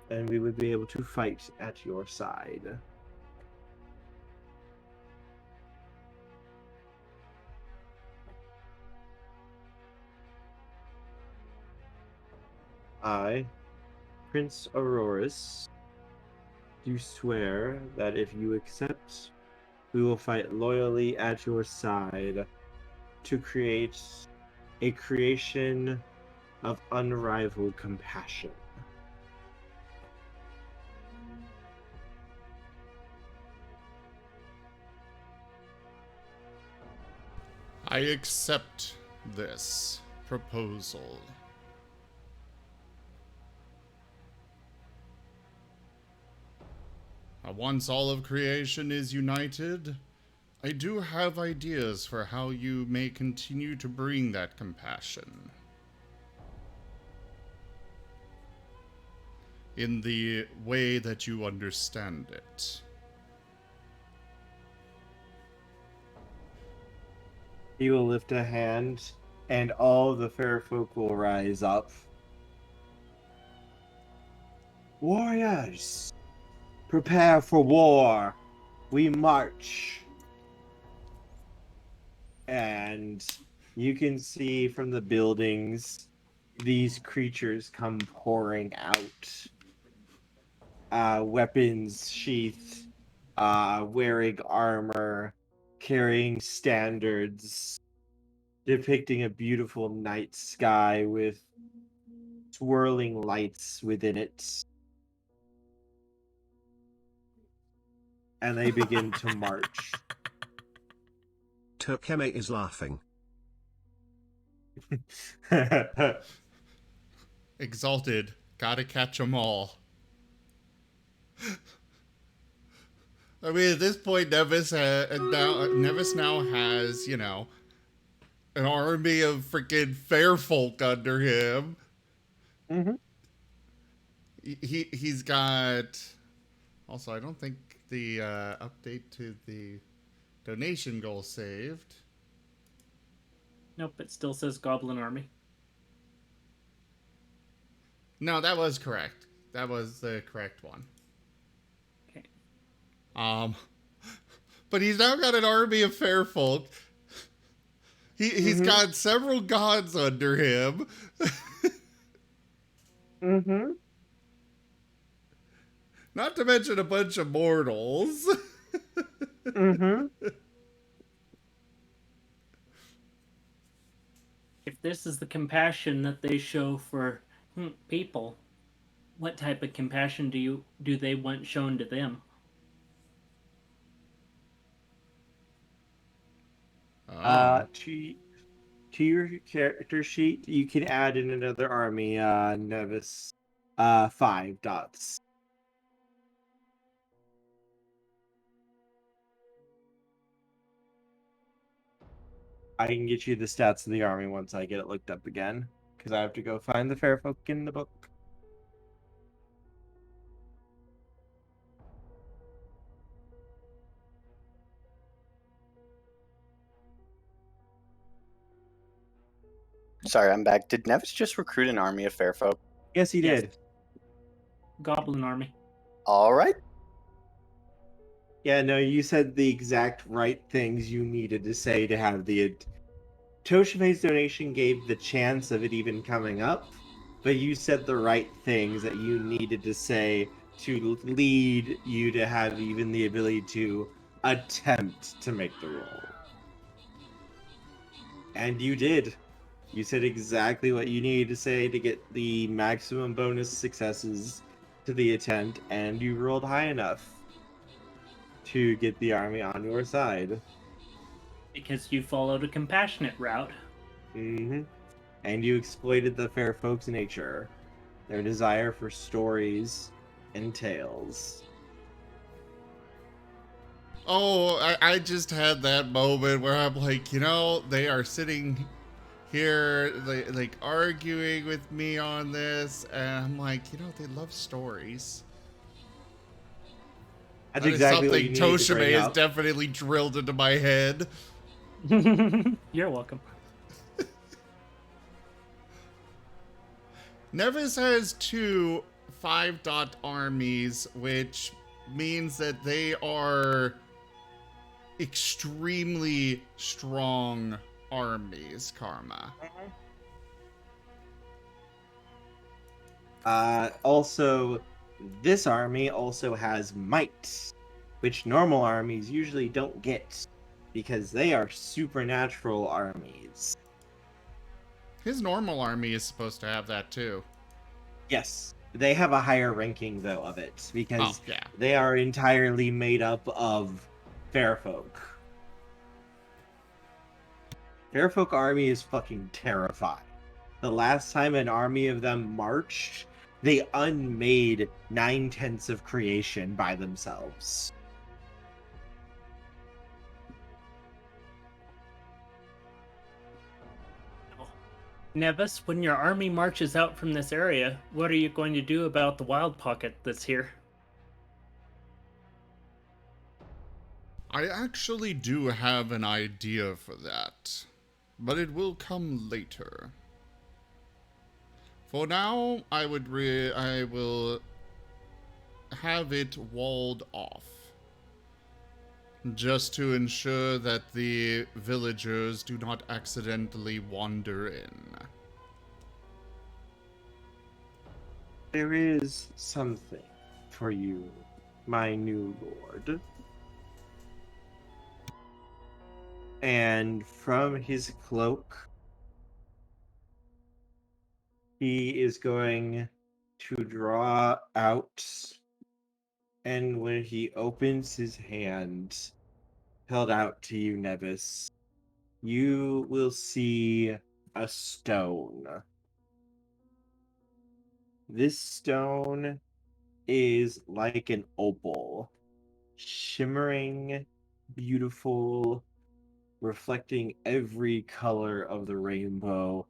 And we would be able to fight at your side. I, Prince Aurorus, do swear that if you accept, we will fight loyally at your side to create a creation of unrivaled compassion. I accept this proposal. Once all of creation is united, I do have ideas for how you may continue to bring that compassion. In the way that you understand it. He will lift a hand, and all the fair folk will rise up. Warriors, prepare for war. We march. And you can see from the buildings these creatures come pouring out. Weapons sheathed, wearing armor, carrying standards, depicting a beautiful night sky with swirling lights within it. And they begin to march. Tokeme is laughing. Exalted, gotta catch 'em all. I mean, at this point, Nevis now has, you know, an army of freaking fair folk under him. Mm-hmm. He's got. Also, I don't think the update to the donation goal saved. Nope, it still says Goblin Army. No, that was correct. That was the correct one. Okay. But he's now got an army of fair folk. He's got several gods under him. Mm-hmm. Not to mention a bunch of mortals. Mm-hmm. If this is the compassion that they show for people, what type of compassion do they want shown to them? To your character sheet, you can add in another army, Nevis. 5 dots. I can get you the stats of the army once I get it looked up again, because I have to go find the fair folk in the book. Sorry, I'm back. Did Nevis just recruit an army of fair folk? Yes, he Yes. did. Goblin Army. All right. Yeah, no, you said the exact right things you needed to say to have the... Toshimei's donation gave the chance of it even coming up, but you said the right things that you needed to say to lead you to have even the ability to attempt to make the roll. And you did. You said exactly what you needed to say to get the maximum bonus successes to the attempt, and you rolled high enough to get the army on your side. Because you followed a compassionate route. Mm-hmm. And you exploited the fair folks' nature, their desire for stories and tales. Oh, I just had that moment where I'm like, you know, they are sitting here, like arguing with me on this, and I'm like, you know, they love stories. That's That is exactly what you something needed to bring Toshime has up. definitely drilled into my head. You're welcome. Nevis has 2 5-dot armies, which means that they are extremely strong armies, Karma. Also, this army also has might, which normal armies usually don't get, because they are supernatural armies. His normal army is supposed to have that too. Yes, they have a higher ranking though of it, because Oh, yeah. they are entirely made up of fairfolk. Fairfolk army is fucking terrifying. The last time an army of them marched, They unmade 9/10 of creation by themselves. Nevis, when your army marches out from this area, what are you going to do about the wild pocket that's here? I actually do have an idea for that, but it will come later. For now, I will have it walled off, just to ensure that the villagers do not accidentally wander in. There is something for you, my new lord. And from his cloak, he is going to draw out, and when he opens his hand, held out to you, Nevis, you will see a stone. This stone is like an opal, shimmering, beautiful, reflecting every color of the rainbow,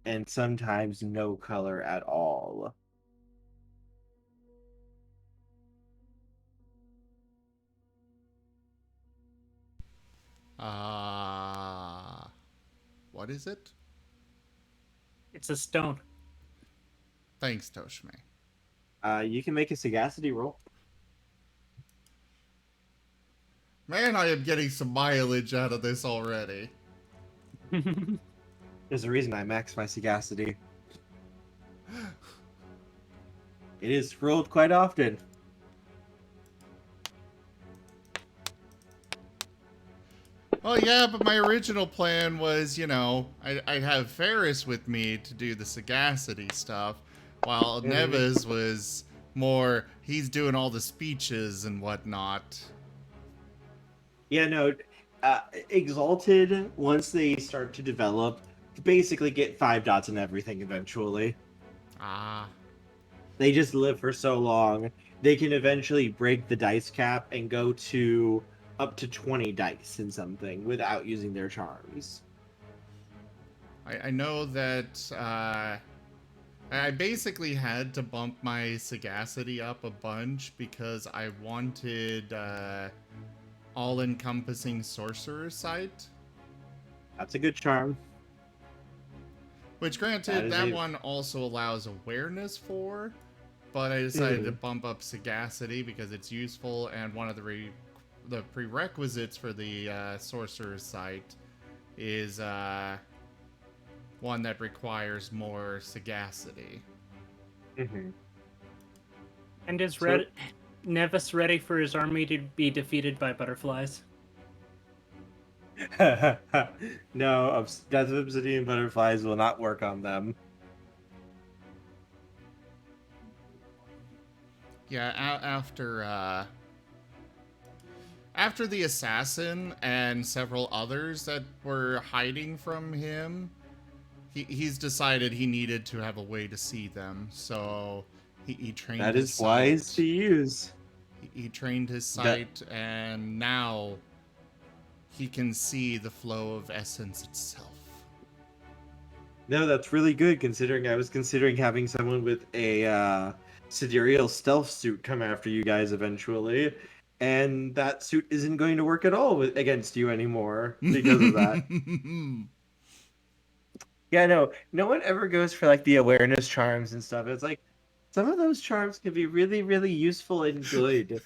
and sometimes no color at all. What is it? It's a stone. Thanks, Toshme. You can make a sagacity roll. Man, I am getting some mileage out of this already. There's a reason I max my sagacity. It is rolled quite often. Oh yeah, but my original plan was, I'd have Ferris with me to do the sagacity stuff, while Neves was more, he's doing all the speeches and whatnot. Yeah, no, Exalted, once they start to develop, basically get 5 dots in everything eventually. Ah. They just live for so long, they can eventually break the dice cap and go to up to 20 dice in something without using their charms. I know that I basically had to bump my sagacity up a bunch because I wanted all-encompassing sorcerer's sight. That's a good charm. Which, granted, that one also allows awareness for, but I decided to bump up sagacity because it's useful, and one of the prerequisites for the sorcerer's sight is one that requires more sagacity. And is Nevis ready for his army to be defeated by butterflies? No, Death of Obsidian Butterflies will not work on them. Yeah, after the assassin and several others that were hiding from him, he's decided he needed to have a way to see them, so he trained that his is wise sight. to use. He trained his sight, and now he can see the flow of essence itself. No, that's really good, considering I was considering having someone with a sidereal stealth suit come after you guys eventually, and that suit isn't going to work at all against you anymore because of that. Yeah, no one ever goes for like the awareness charms and stuff. It's like some of those charms can be really, really useful and good.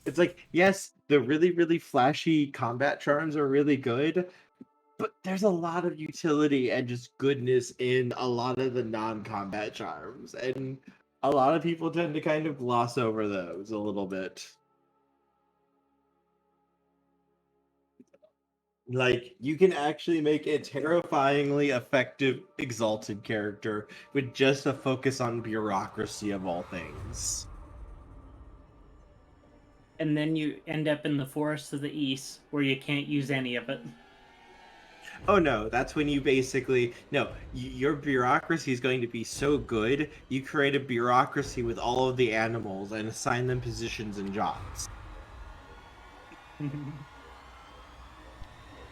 It's like, yes, the really, really flashy combat charms are really good, but there's a lot of utility and just goodness in a lot of the non-combat charms, and a lot of people tend to kind of gloss over those a little bit. Like, you can actually make a terrifyingly effective Exalted character with just a focus on bureaucracy of all things. And then you end up in the forests of the east where you can't use any of it. Oh no, that's when you basically your bureaucracy is going to be so good. You create a bureaucracy with all of the animals and assign them positions and jobs.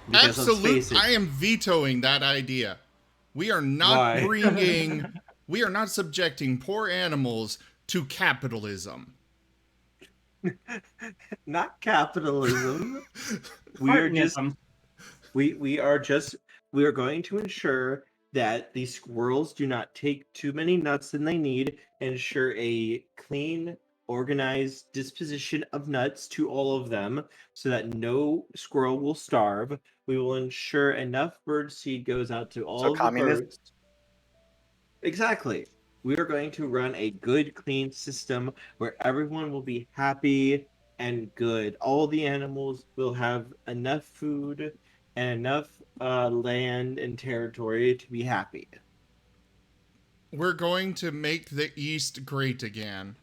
Because let's face it, I am vetoing that idea. We are not why? we are not subjecting poor animals to capitalism. Not capitalism. We are just Martinism. we are just we are going to ensure that the squirrels do not take too many nuts than they need, and ensure a clean, organized disposition of nuts to all of them so that no squirrel will starve. We will ensure enough bird seed goes out to So all of the communism. birds. Exactly. We are going to run a good, clean system where everyone will be happy and good. All the animals will have enough food and enough land and territory to be happy. We're going to make the East great again.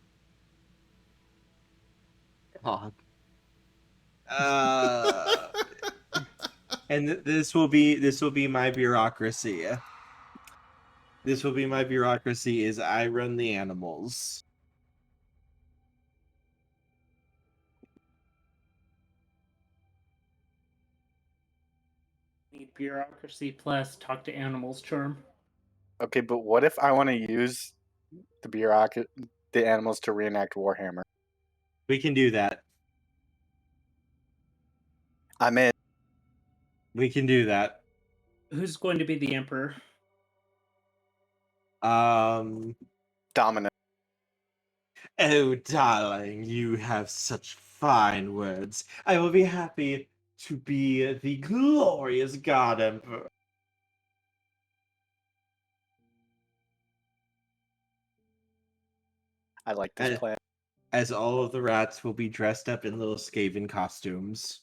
God. Uh, and this will be my bureaucracy. This will be my bureaucracy. Is I run the animals. Need bureaucracy plus talk to animals charm. Okay, but what if I want to use the animals to reenact Warhammer? We can do that. I'm in. We can do that. Who's going to be the emperor? Dominant. Oh, darling, you have such fine words. I will be happy to be the glorious God Emperor. I like this As, plan. as all of the rats will be dressed up in little Skaven costumes.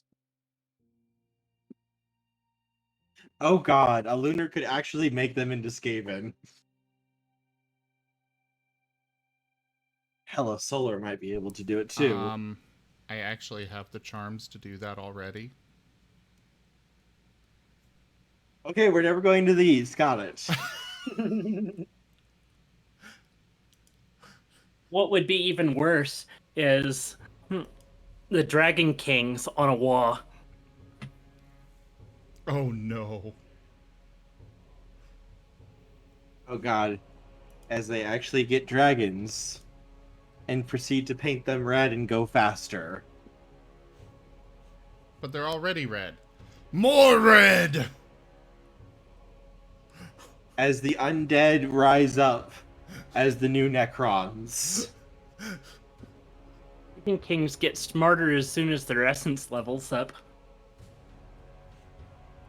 Oh god, a lunar could actually make them into Skaven. Hella Solar might be able to do it too. I actually have the charms to do that already. Okay, we're never going to the east. Got it. What would be even worse is the Dragon Kings on a wall. Oh no. Oh god. As they actually get dragons and proceed to paint them red and go faster. But they're already red. More red! As the undead rise up as the new Necrons. Dragon Kings get smarter as soon as their essence levels up.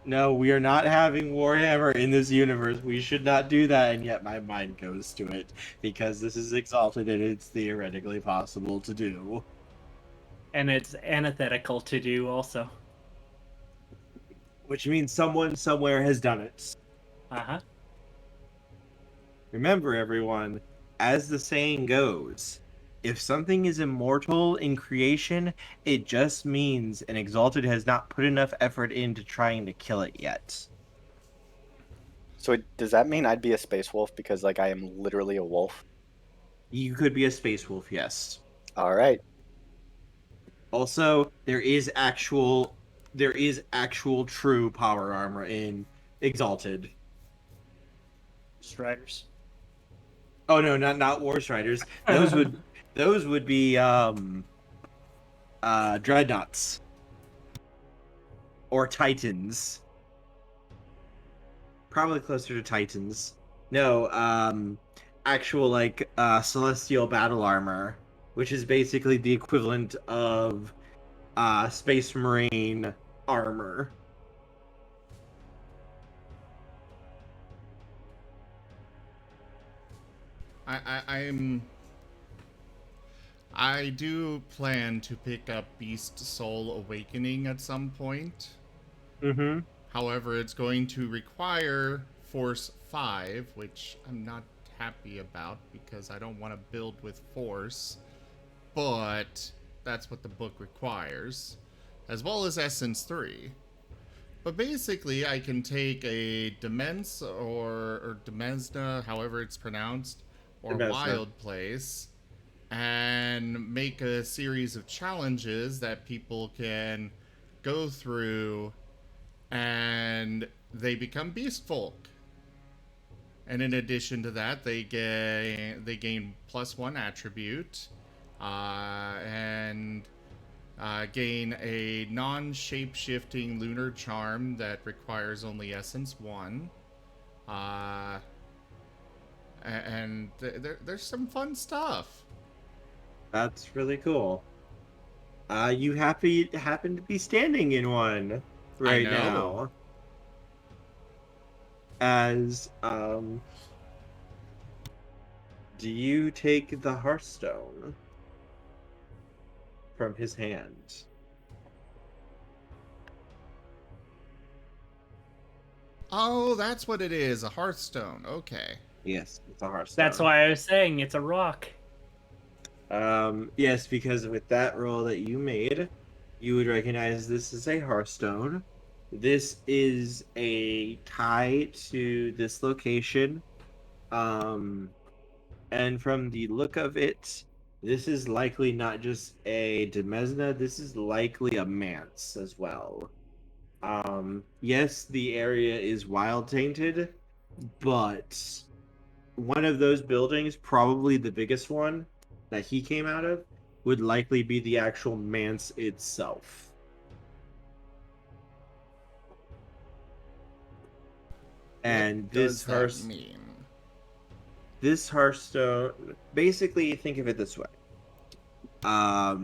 No, we are not having Warhammer in this universe. We should not do that, and yet my mind goes to it because this is Exalted and it's theoretically possible to do. And it's antithetical to do also. Which means someone somewhere has done it. Uh-huh. Remember, everyone, as the saying goes, if something is immortal in creation, it just means an Exalted has not put enough effort into trying to kill it yet. So does that mean I'd be a space wolf because like I am literally a wolf? You could be a space wolf, yes. All right. Also, there is actual true power armor in Exalted. Striders. Oh no, not War Striders. Those would be dreadnoughts or Titans. Probably closer to Titans. No, actual like celestial battle armor, which is basically the equivalent of Space Marine armor. I do plan to pick up Beast Soul Awakening at some point. Mm-hmm. However, it's going to require Force 5, which I'm not happy about because I don't want to build with Force. But that's what the book requires. As well as Essence 3. But basically, I can take a Demence or Demesna, however it's pronounced, or Demesna. Wild Place, and make a series of challenges that people can go through, and they become beast folk. And in addition to that, they gain +1 attribute, and gain a non-shape-shifting lunar charm that requires only Essence 1. And there's some fun stuff. That's really cool. You happen to be standing in one right I know. now. As do you take the Hearthstone from his hand? Oh, that's what it is, a Hearthstone. Okay. Yes, it's a Hearthstone. That's why I was saying it's a rock. Yes, because with that roll that you made, you would recognize this as a Hearthstone. This is a tie to this location. And from the look of it, this is likely not just a Demesna, this is likely a Mance as well. Yes, the area is wild tainted, but one of those buildings, probably the biggest one that he came out of, would likely be the actual Mance itself. And What does that mean? This Hearthstone, basically, think of it this way. A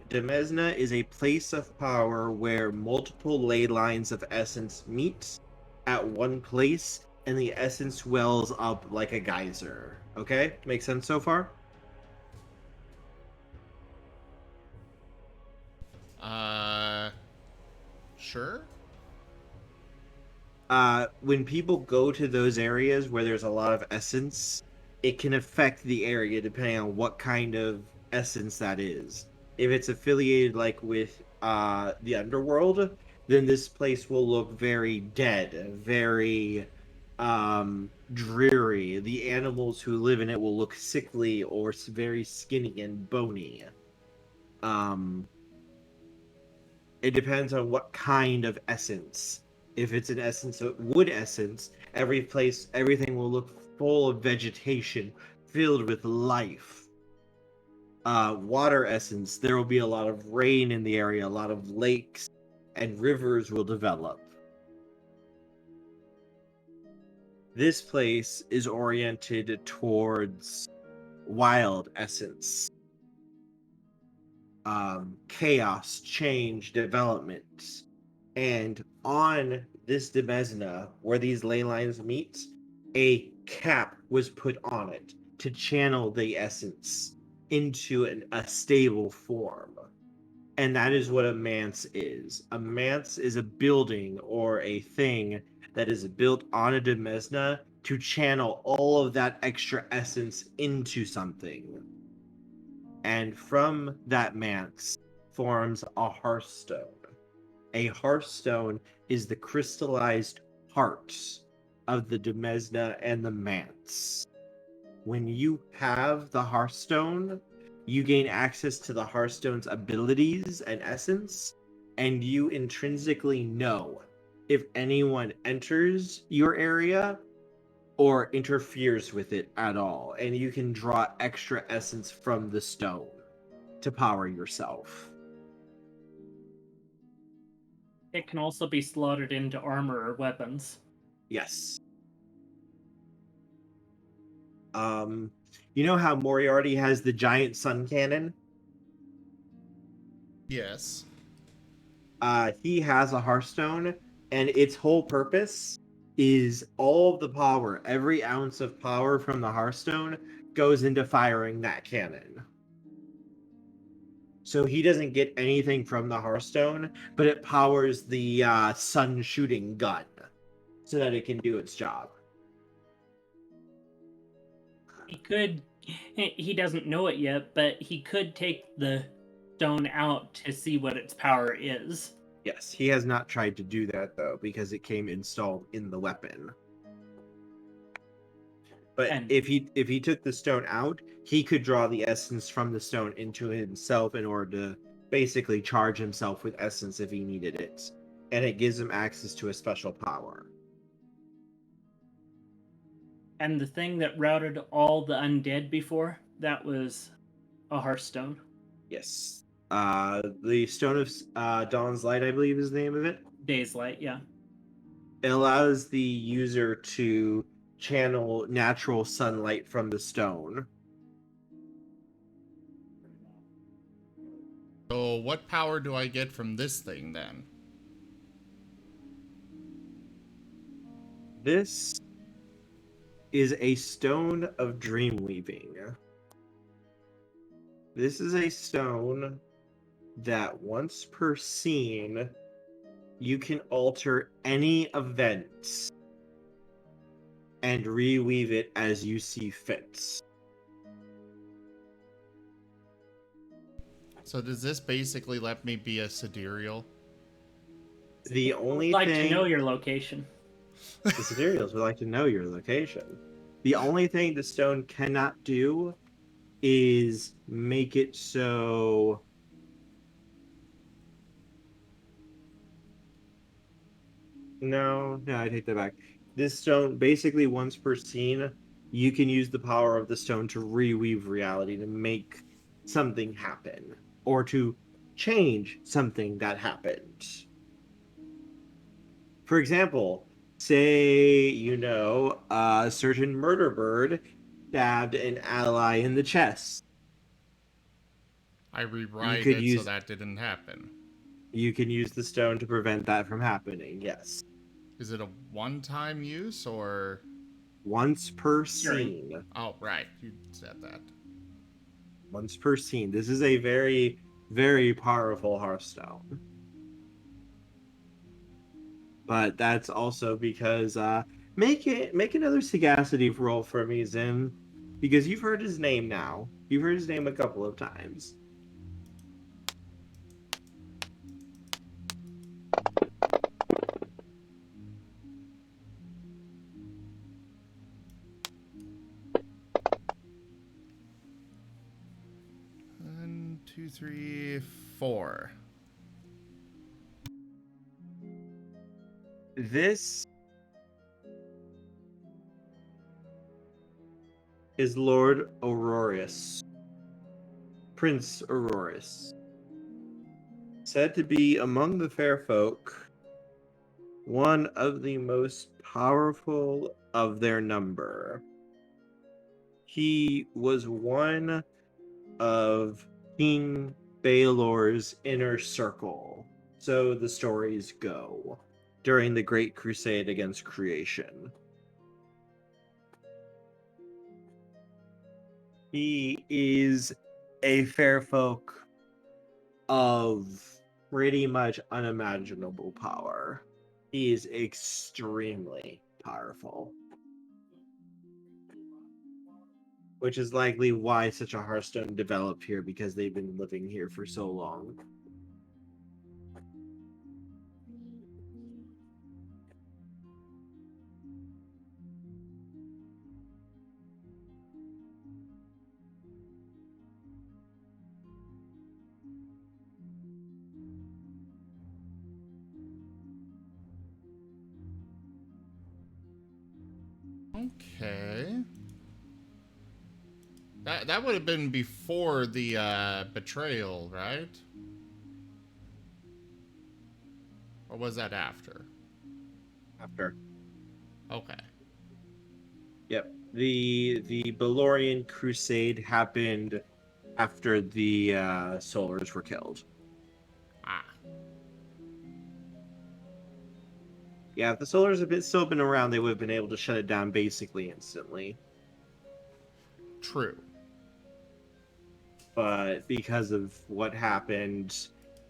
Demesna is a place of power where multiple ley lines of essence meet at one place, and the essence wells up like a geyser. Okay? Make sense so far? Sure? When people go to those areas where there's a lot of essence, it can affect the area depending on what kind of essence that is. If it's affiliated like with the underworld, then this place will look very dead, very dreary. The animals who live in it will look sickly or very skinny and bony. It depends on what kind of essence. If it's an essence of wood essence, everything will look full of vegetation, filled with life. Water essence, there will be a lot of rain in the area, a lot of lakes and rivers will develop. This place is oriented towards wild essence. Chaos, change, development. And on this Demesna, where these ley lines meet, a cap was put on it to channel the essence into a stable form. And that is what a Mance is. A Mance is a building or a thing that is built on a Demesna to channel all of that extra essence into something. And from that Mance forms a Hearthstone. A Hearthstone is the crystallized hearts of the Demesna and the Mance. When you have the Hearthstone, you gain access to the Hearthstone's abilities and essence, and you intrinsically know if anyone enters your area or interferes with it at all, and you can draw extra essence from the stone to power yourself. It can also be slotted into armor or weapons. Yes. You know how Moriarty has the giant sun cannon? Yes. He has a Hearthstone, and its whole purpose is all of the power, every ounce of power from the Hearthstone goes into firing that cannon. So he doesn't get anything from the Hearthstone, but it powers the sun shooting gun so that it can do its job. He doesn't know it yet, but he could take the stone out to see what its power is. Yes, he has not tried to do that though, because it came installed in the weapon. But And- if he took the stone out, he could draw the essence from the stone into himself in order to basically charge himself with essence if he needed it. And it gives him access to a special power. And the thing that routed all the undead before, that was a Hearthstone. Yes. The Stone of Dawn's Light, I believe is the name of it. Days Light, yeah. It allows the user to channel natural sunlight from the stone. So what power do I get from this thing then? This is a stone of dream weaving. This is a stone that once per scene, you can alter any event and reweave it as you see fit. So does this basically let me be a sidereal? The only I'd like thing to know your location. the sidereals would like to know your location. The only thing the stone cannot do is make it so no, I take that back. This stone, basically once per scene, you can use the power of the stone to reweave reality to make something happen or to change something that happened. For example, say, a certain murder bird stabbed an ally in the chest. I rewrite could it use- so that didn't happen. You can use the stone to prevent that from happening, yes. Is it a one-time use or... Once per Sure. scene. Oh, right. You said that. Once per scene. This is a very, very powerful Hearthstone. But that's also because make another sagacity roll for me, Zim. Because you've heard his name now. You've heard his name a couple of times. One, two, three, four. This is Lord Aurorus. Prince Aurorus. Said to be among the fair folk, one of the most powerful of their number. He was one of King Baelor's inner circle, so the stories go, during the Great Crusade against creation. He is a fair folk of pretty much unimaginable power. He is extremely powerful. Which is likely why such a Hearthstone developed here, because they've been living here for so long. Okay. That would have been before the betrayal, right? Or was that after? After. Okay. Yep. The Balorian Crusade happened after the Solars were killed. Ah. Yeah, if the Solars had still been around, they would have been able to shut it down basically instantly. True. But because of what happened,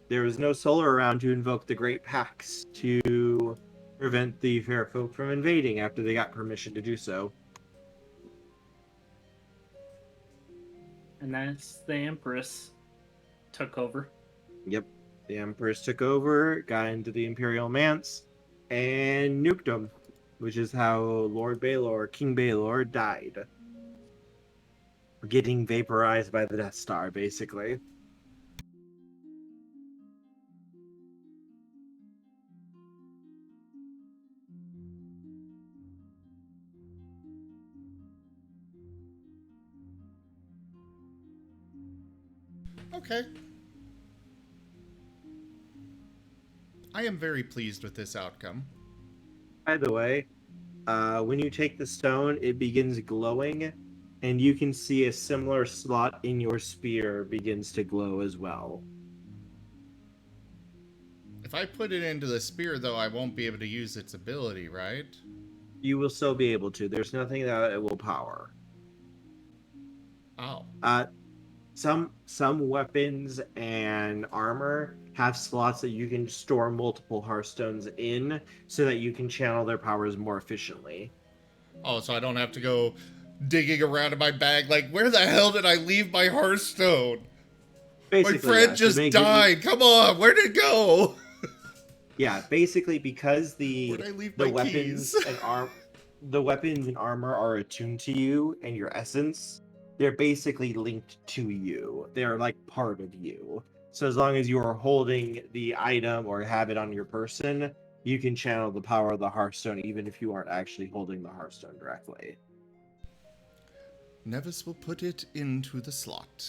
there was no Solar around to invoke the Great Pax to prevent the fair folk from invading after they got permission to do so. And that's the Empress took over. Yep. The Empress took over, got into the Imperial Manse, and nuked them, which is how Lord Baelor, King Baelor, died. Getting vaporized by the Death Star, basically. Okay. I am very pleased with this outcome. By the way, when you take the stone, it begins glowing, and you can see a similar slot in your spear begins to glow as well. If I put it into the spear, though, I won't be able to use its ability, right? You will still be able to. There's nothing that it will power. Oh. Some weapons and armor have slots that you can store multiple Hearthstones in so that you can channel their powers more efficiently. Oh, so I don't have to go digging around in my bag like, where the hell did I leave my Hearthstone? Basically, My friend yeah, just died. Come on, where'd it go? Yeah, basically because Where'd I leave my weapons keys? the weapons and armor are attuned to you and your essence, they're basically linked to you. They're like part of you. So as long as you are holding the item or have it on your person, you can channel the power of the Hearthstone even if you aren't actually holding the Hearthstone directly. Nevis will put it into the slot.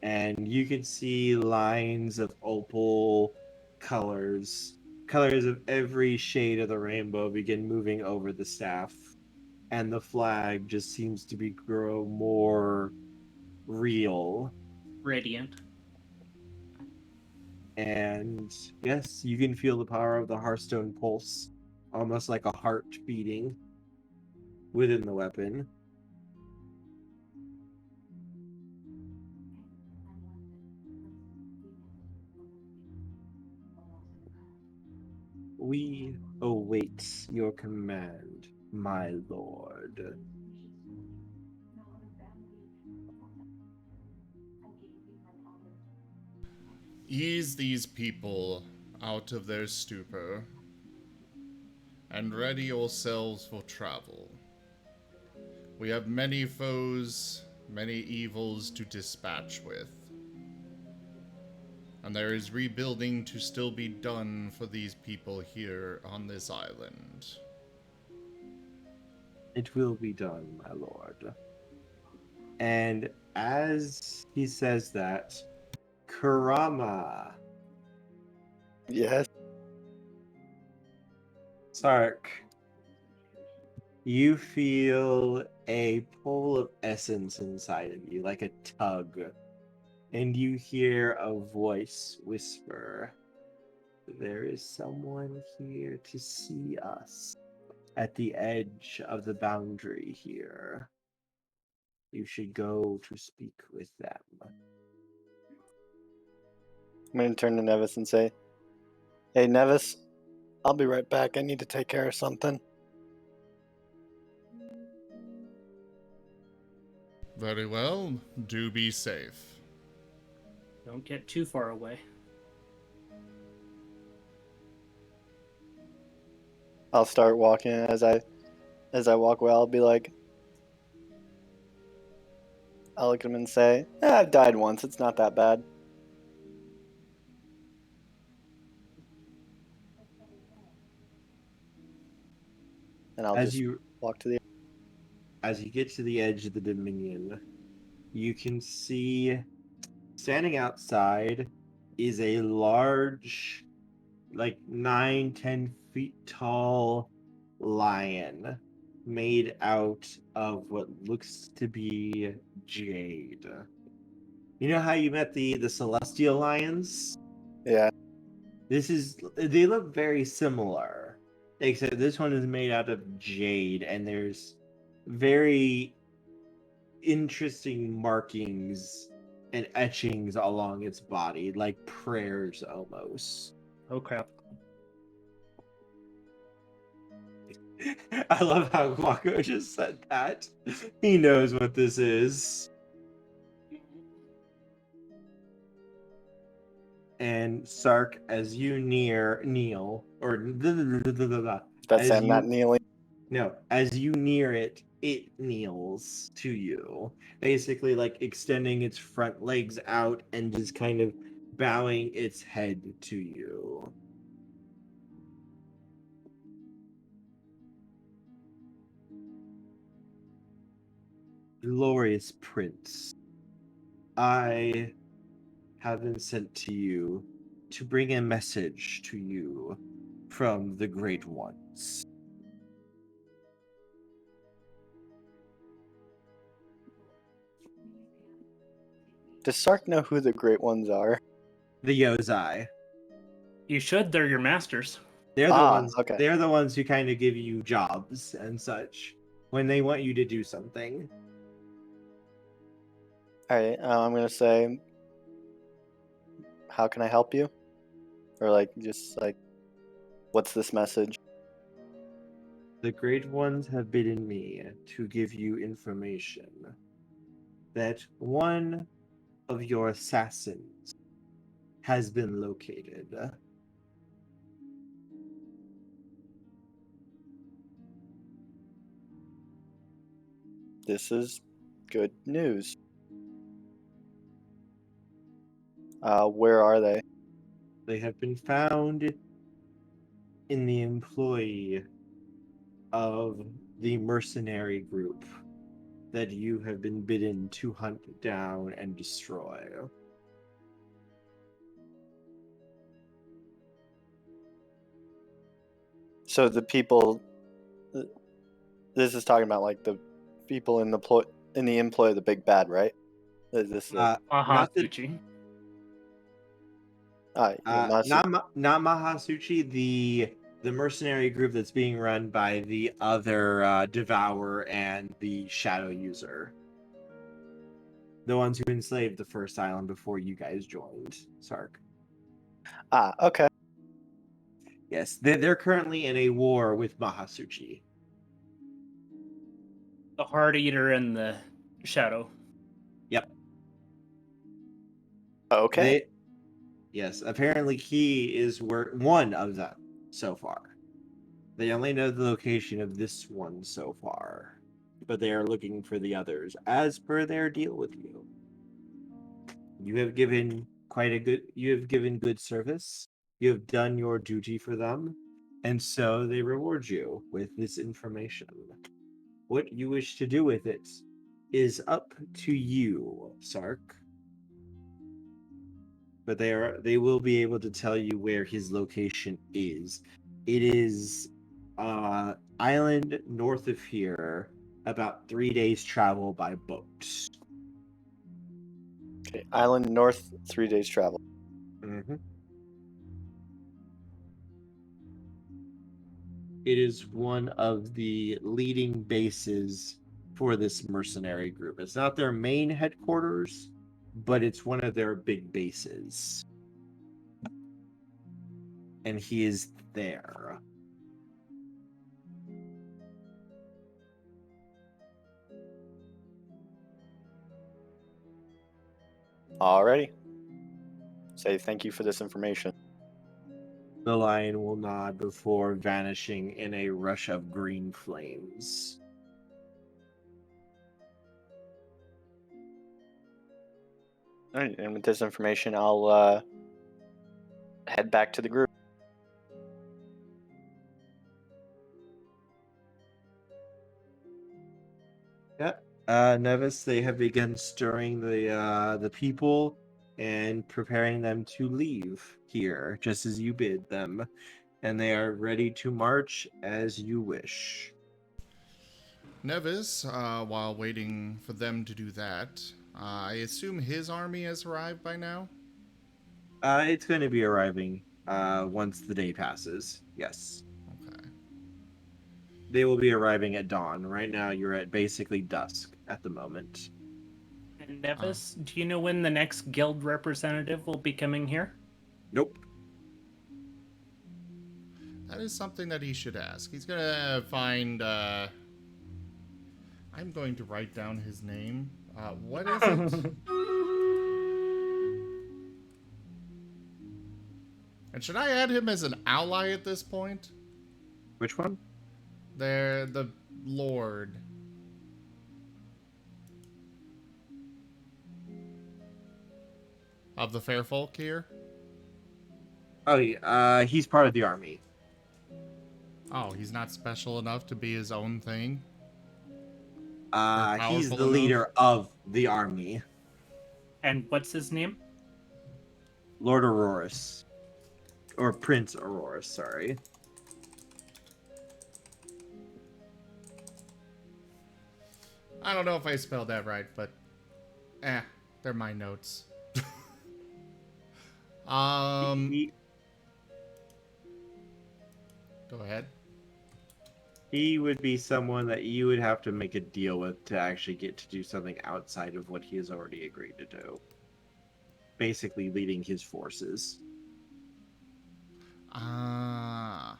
And you can see lines of opal colors of every shade of the rainbow begin moving over the staff, and the flag just seems to be grow more real. Radiant. And yes, you can feel the power of the Hearthstone pulse, almost like a heart beating within the weapon. We await your command, my lord. Ease these people out of their stupor, and ready yourselves for travel. We have many foes, many evils to dispatch with. And there is rebuilding to still be done for these people here on this island. It will be done, my lord. And as he says that, Kurama, Yes. Sark, you feel a pull of essence inside of you, like a tug. And you hear a voice whisper, "There is someone here to see us at the edge of the boundary here. You should go to speak with them." I'm going to turn to Nevis and say, "Hey, Nevis, I'll be right back. I need to take care of something." Very well. Do be safe. Don't get too far away. I'll start walking. As I walk away, I'll be like, I'll look at him and say, I've died once. It's not that bad. And I'll As just you walk to the... As you get to the edge of the Dominion, you can see standing outside is a large, like 9-10 feet tall lion made out of what looks to be jade. You know how you met the celestial lions? Yeah. They look very similar, except this one is made out of jade, and there's very interesting markings and etchings along its body, like prayers almost. Oh crap. I love how Mako just said that. He knows what this is. And Sark, as you near Neil, or That's as I'm not you kneeling. no, as you near it, it kneels to you, basically like extending its front legs out and just kind of bowing its head to you. Glorious Prince, I have been sent to you to bring a message to you from the Great Ones. Does Sark know who the Great Ones are? The Yozai. You should. They're your masters. They're the ones. Okay. They're the ones who kind of give you jobs and such when they want you to do something. All right. I'm gonna say, how can I help you? Or like, just like, what's this message? The Great Ones have bidden me to give you information that one of your assassins has been located. This is good news. Where are they? They have been found in the employ of the mercenary group that you have been bidden to hunt down and destroy. So the people. This is talking about like the people in the employ of the big bad, right? Is this like, Not the Mahasuchi. yeah, Masu- not Mahasuchi, the mercenary group that's being run by the other Devourer and the Shadow User. The ones who enslaved the first island before you guys joined, Sark. okay. Yes, they're currently in a war with Mahasuchi. The Heart Eater and the Shadow. Yep. Okay. Yes, apparently he is one of them so far. They only know the location of this one so far, but they are looking for the others as per their deal with you. You have given good service. You have done your duty for them, and so they reward you with this information. What you wish to do with it is up to you, Sark. But they will be able to tell you where his location is. It is island north of here, about 3 days travel by boat. Okay. Island north, 3 days travel. Mm-hmm. It is one of the leading bases for this mercenary group. It's not their main headquarters, but it's one of their big bases. And he is there. Alrighty. Say thank you for this information. The lion will nod before vanishing in a rush of green flames. All right, and with this information, I'll head back to the group. Yeah. Nevis, they have begun stirring the people and preparing them to leave here, just as you bid them, and they are ready to march as you wish. Nevis, while waiting for them to do that, I assume his army has arrived by now? It's going to be arriving once the day passes. Yes. Okay. They will be arriving at dawn. Right now, you're at basically dusk at the moment. And Nevis, do you know when the next guild representative will be coming here? Nope. That is something that he should ask. He's gonna find, I'm going to write down his name. What is it? And should I add him as an ally at this point? Which one? They're the Lord. Of the fair folk here? Oh, yeah, he's part of the army. Oh, he's not special enough to be his own thing? He's powerful the enough? leader of the army. And what's his name? Lord Aurorus. Or Prince Aurorus, sorry. I don't know if I spelled that right, but they're my notes. He Go ahead. would be someone that you would have to make a deal with to actually get to do something outside of what he has already agreed to do. Basically leading his forces. Ah.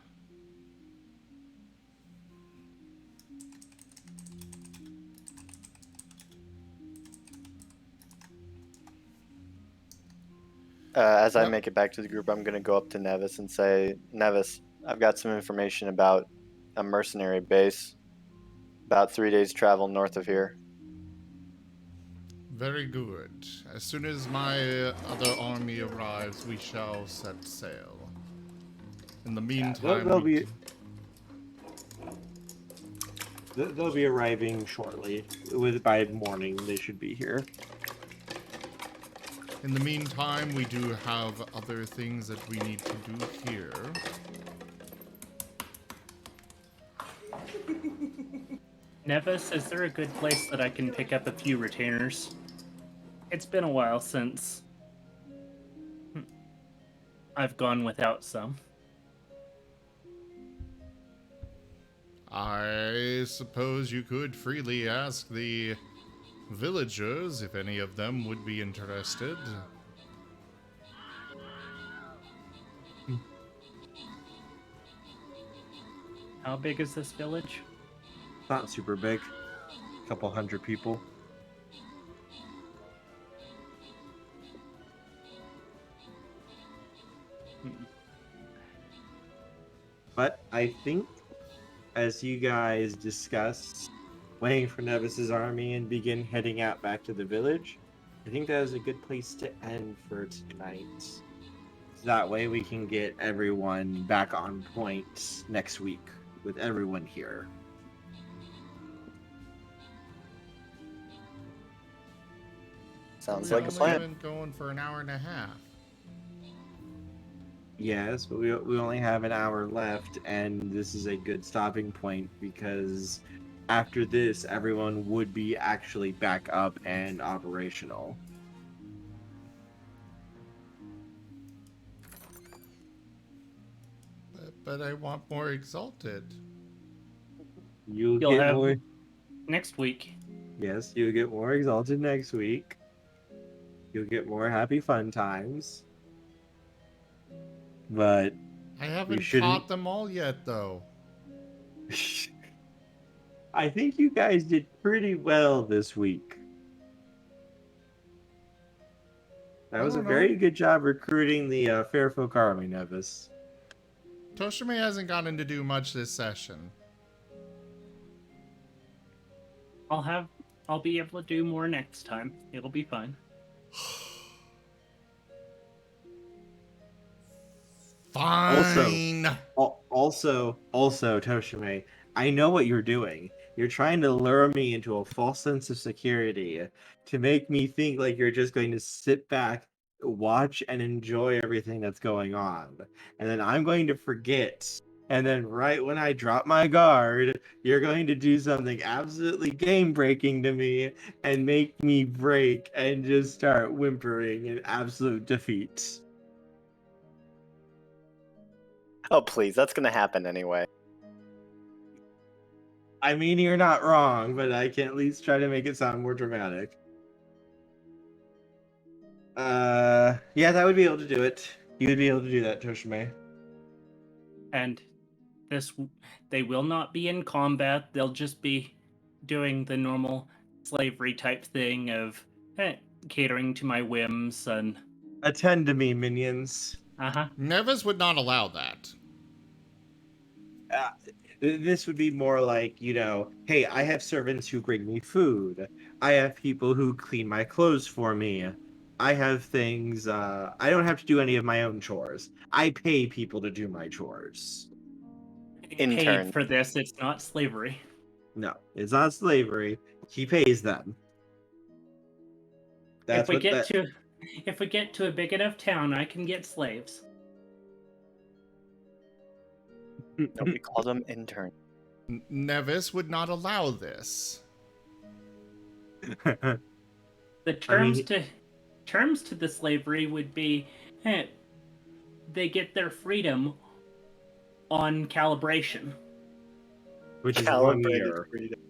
As I Yep. make it back to the group, I'm going to go up to Nevis and say, Nevis, I've got some information about a mercenary base about 3 days' travel north of here. Very good. As soon as my other army arrives, we shall set sail. In the meantime, they'll be arriving shortly. By morning, they should be here. in the meantime, we do have other things that we need to do here. Nevis, is there a good place that I can pick up a few retainers? It's been a while since I've gone without some. I suppose you could freely ask the villagers if any of them would be interested. How big is this village? Not super big. A couple hundred people. But I think, as you guys discuss waiting for Nevis's army and begin heading out back to the village, I think that is a good place to end for tonight. So that way we can get everyone back on point next week with everyone here. Sounds We've like a only plan. been going for an hour and a half. Yes, but we only have an hour left, and this is a good stopping point because after this, everyone would be actually back up and operational. But I want more Exalted. You'll get have more. next week. Yes, you'll get more exalted next week. You'll get more happy fun times. But I haven't shouldn't- taught them all yet, though. I think you guys did pretty well this week. That was a don't know. very good job recruiting the Fairfolk Army, Nevis. Toshime hasn't gotten to do much this session. I'll be able to do more next time. It'll be fine. Fine. Also, Toshime, I know what you're doing. You're trying to lure me into a false sense of security to make me think like you're just going to sit back, watch, and enjoy everything that's going on. And then I'm going to forget. And then right when I drop my guard, you're going to do something absolutely game-breaking to me and make me break and just start whimpering in absolute defeat. Oh, please, that's going to happen anyway. I mean, you're not wrong, but I can at least try to make it sound more dramatic. Yeah, that would be able to do it. You would be able to do that, Toshime. And they will not be in combat. They'll just be doing the normal slavery type thing of catering to my whims and Attend to me, minions. Uh-huh. Nevis would not allow that. This would be more like, hey, I have servants who bring me food. I have people who clean my clothes for me. I have things, I don't have to do any of my own chores. I pay people to do my chores. Intern. Paid for this, it's not slavery. No, it's not slavery. He pays them. If we get to a big enough town, I can get slaves. No, we call them intern. Nevis would not allow this. The terms to the slavery would be, they get their freedom on calibration, which is Calibrated 1 year. freedom.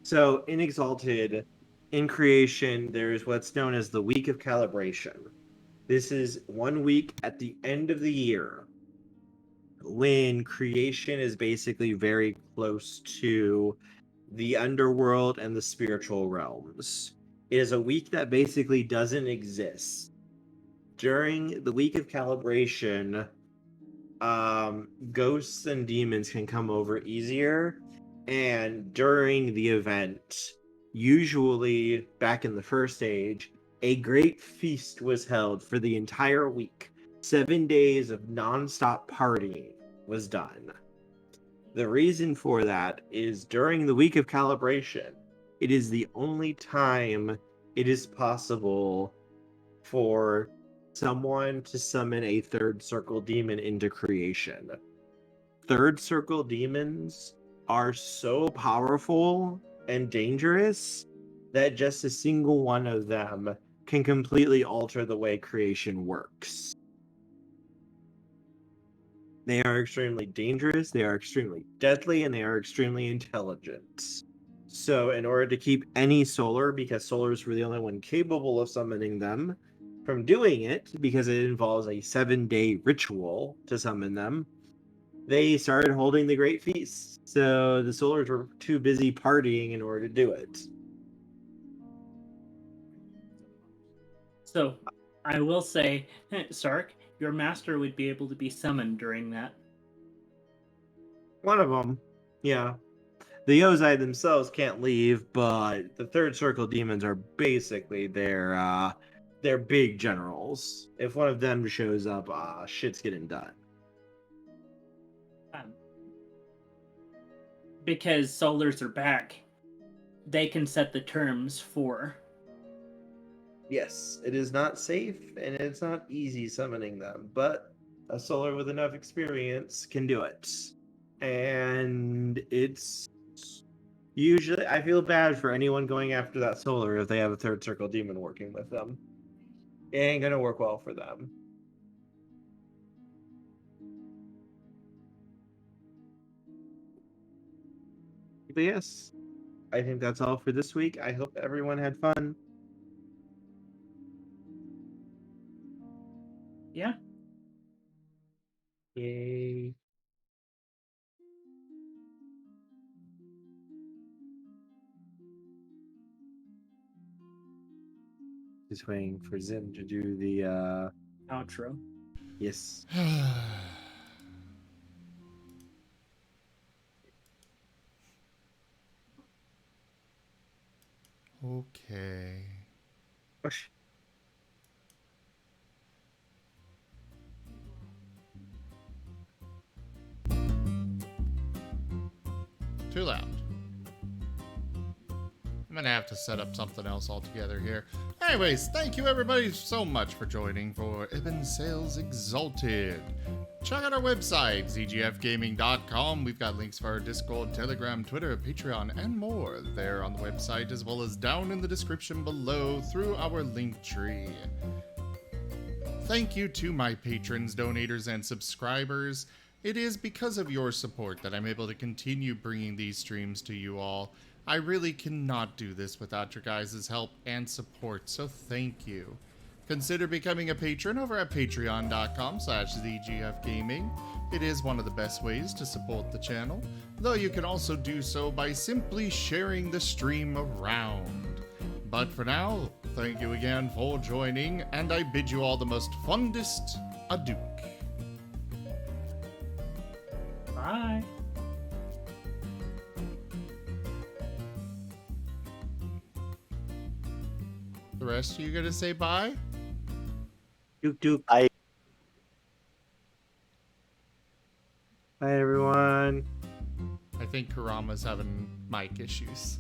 So in Exalted, in creation, there's what's known as the week of calibration. This is 1 week at the end of the year when creation is basically very close to the underworld and the spiritual realms. It is a week that basically doesn't exist. During the week of calibration, ghosts and demons can come over easier, and during the event, usually back in the first age, a great feast was held for the entire week. 7 days of non-stop partying was done. The reason for that is during the week of calibration, it is the only time it is possible for someone to summon a third circle demon into creation. Third circle demons are so powerful and dangerous that just a single one of them can completely alter the way creation works. They are extremely dangerous, they are extremely deadly, and they are extremely intelligent. So in order to keep any solar, because solars were the only one capable of summoning them, from doing it, because it involves a 7-day ritual to summon them, they started holding the Great Feast. So the solars were too busy partying in order to do it. So, I will say, Sark, your master would be able to be summoned during that. One of them, yeah. The Ozai themselves can't leave, but the third circle demons are basically their big generals. If one of them shows up, shit's getting done. Because solars are back, they can set the terms for. Yes, it is not safe and it's not easy summoning them, but a solar with enough experience can do it. And it's usually, I feel bad for anyone going after that solar if they have a third circle demon working with them. It ain't gonna work well for them. But yes, I think that's all for this week. I hope everyone had fun. Yeah. Yay. Just waiting for Zim to do the Outro. yes. Okay. Too loud. I'm gonna have to set up something else altogether here. Anyways, thank you everybody so much for joining for Abyssal Exalted. Check out our website, zgfgaming.com. We've got links for our Discord, Telegram, Twitter, Patreon, and more there on the website, as well as down in the description below through our link tree. Thank you to my patrons, donators, and subscribers. It is because of your support that I'm able to continue bringing these streams to you all. I really cannot do this without your guys' help and support, so thank you. Consider becoming a patron over at patreon.com/zgfgaming. It is one of the best ways to support the channel, though you can also do so by simply sharing the stream around. But for now, thank you again for joining, and I bid you all the most fondest adieu. Bye. The rest of you gonna say bye? Dook dook. I Bye, everyone. I think Karama's having mic issues.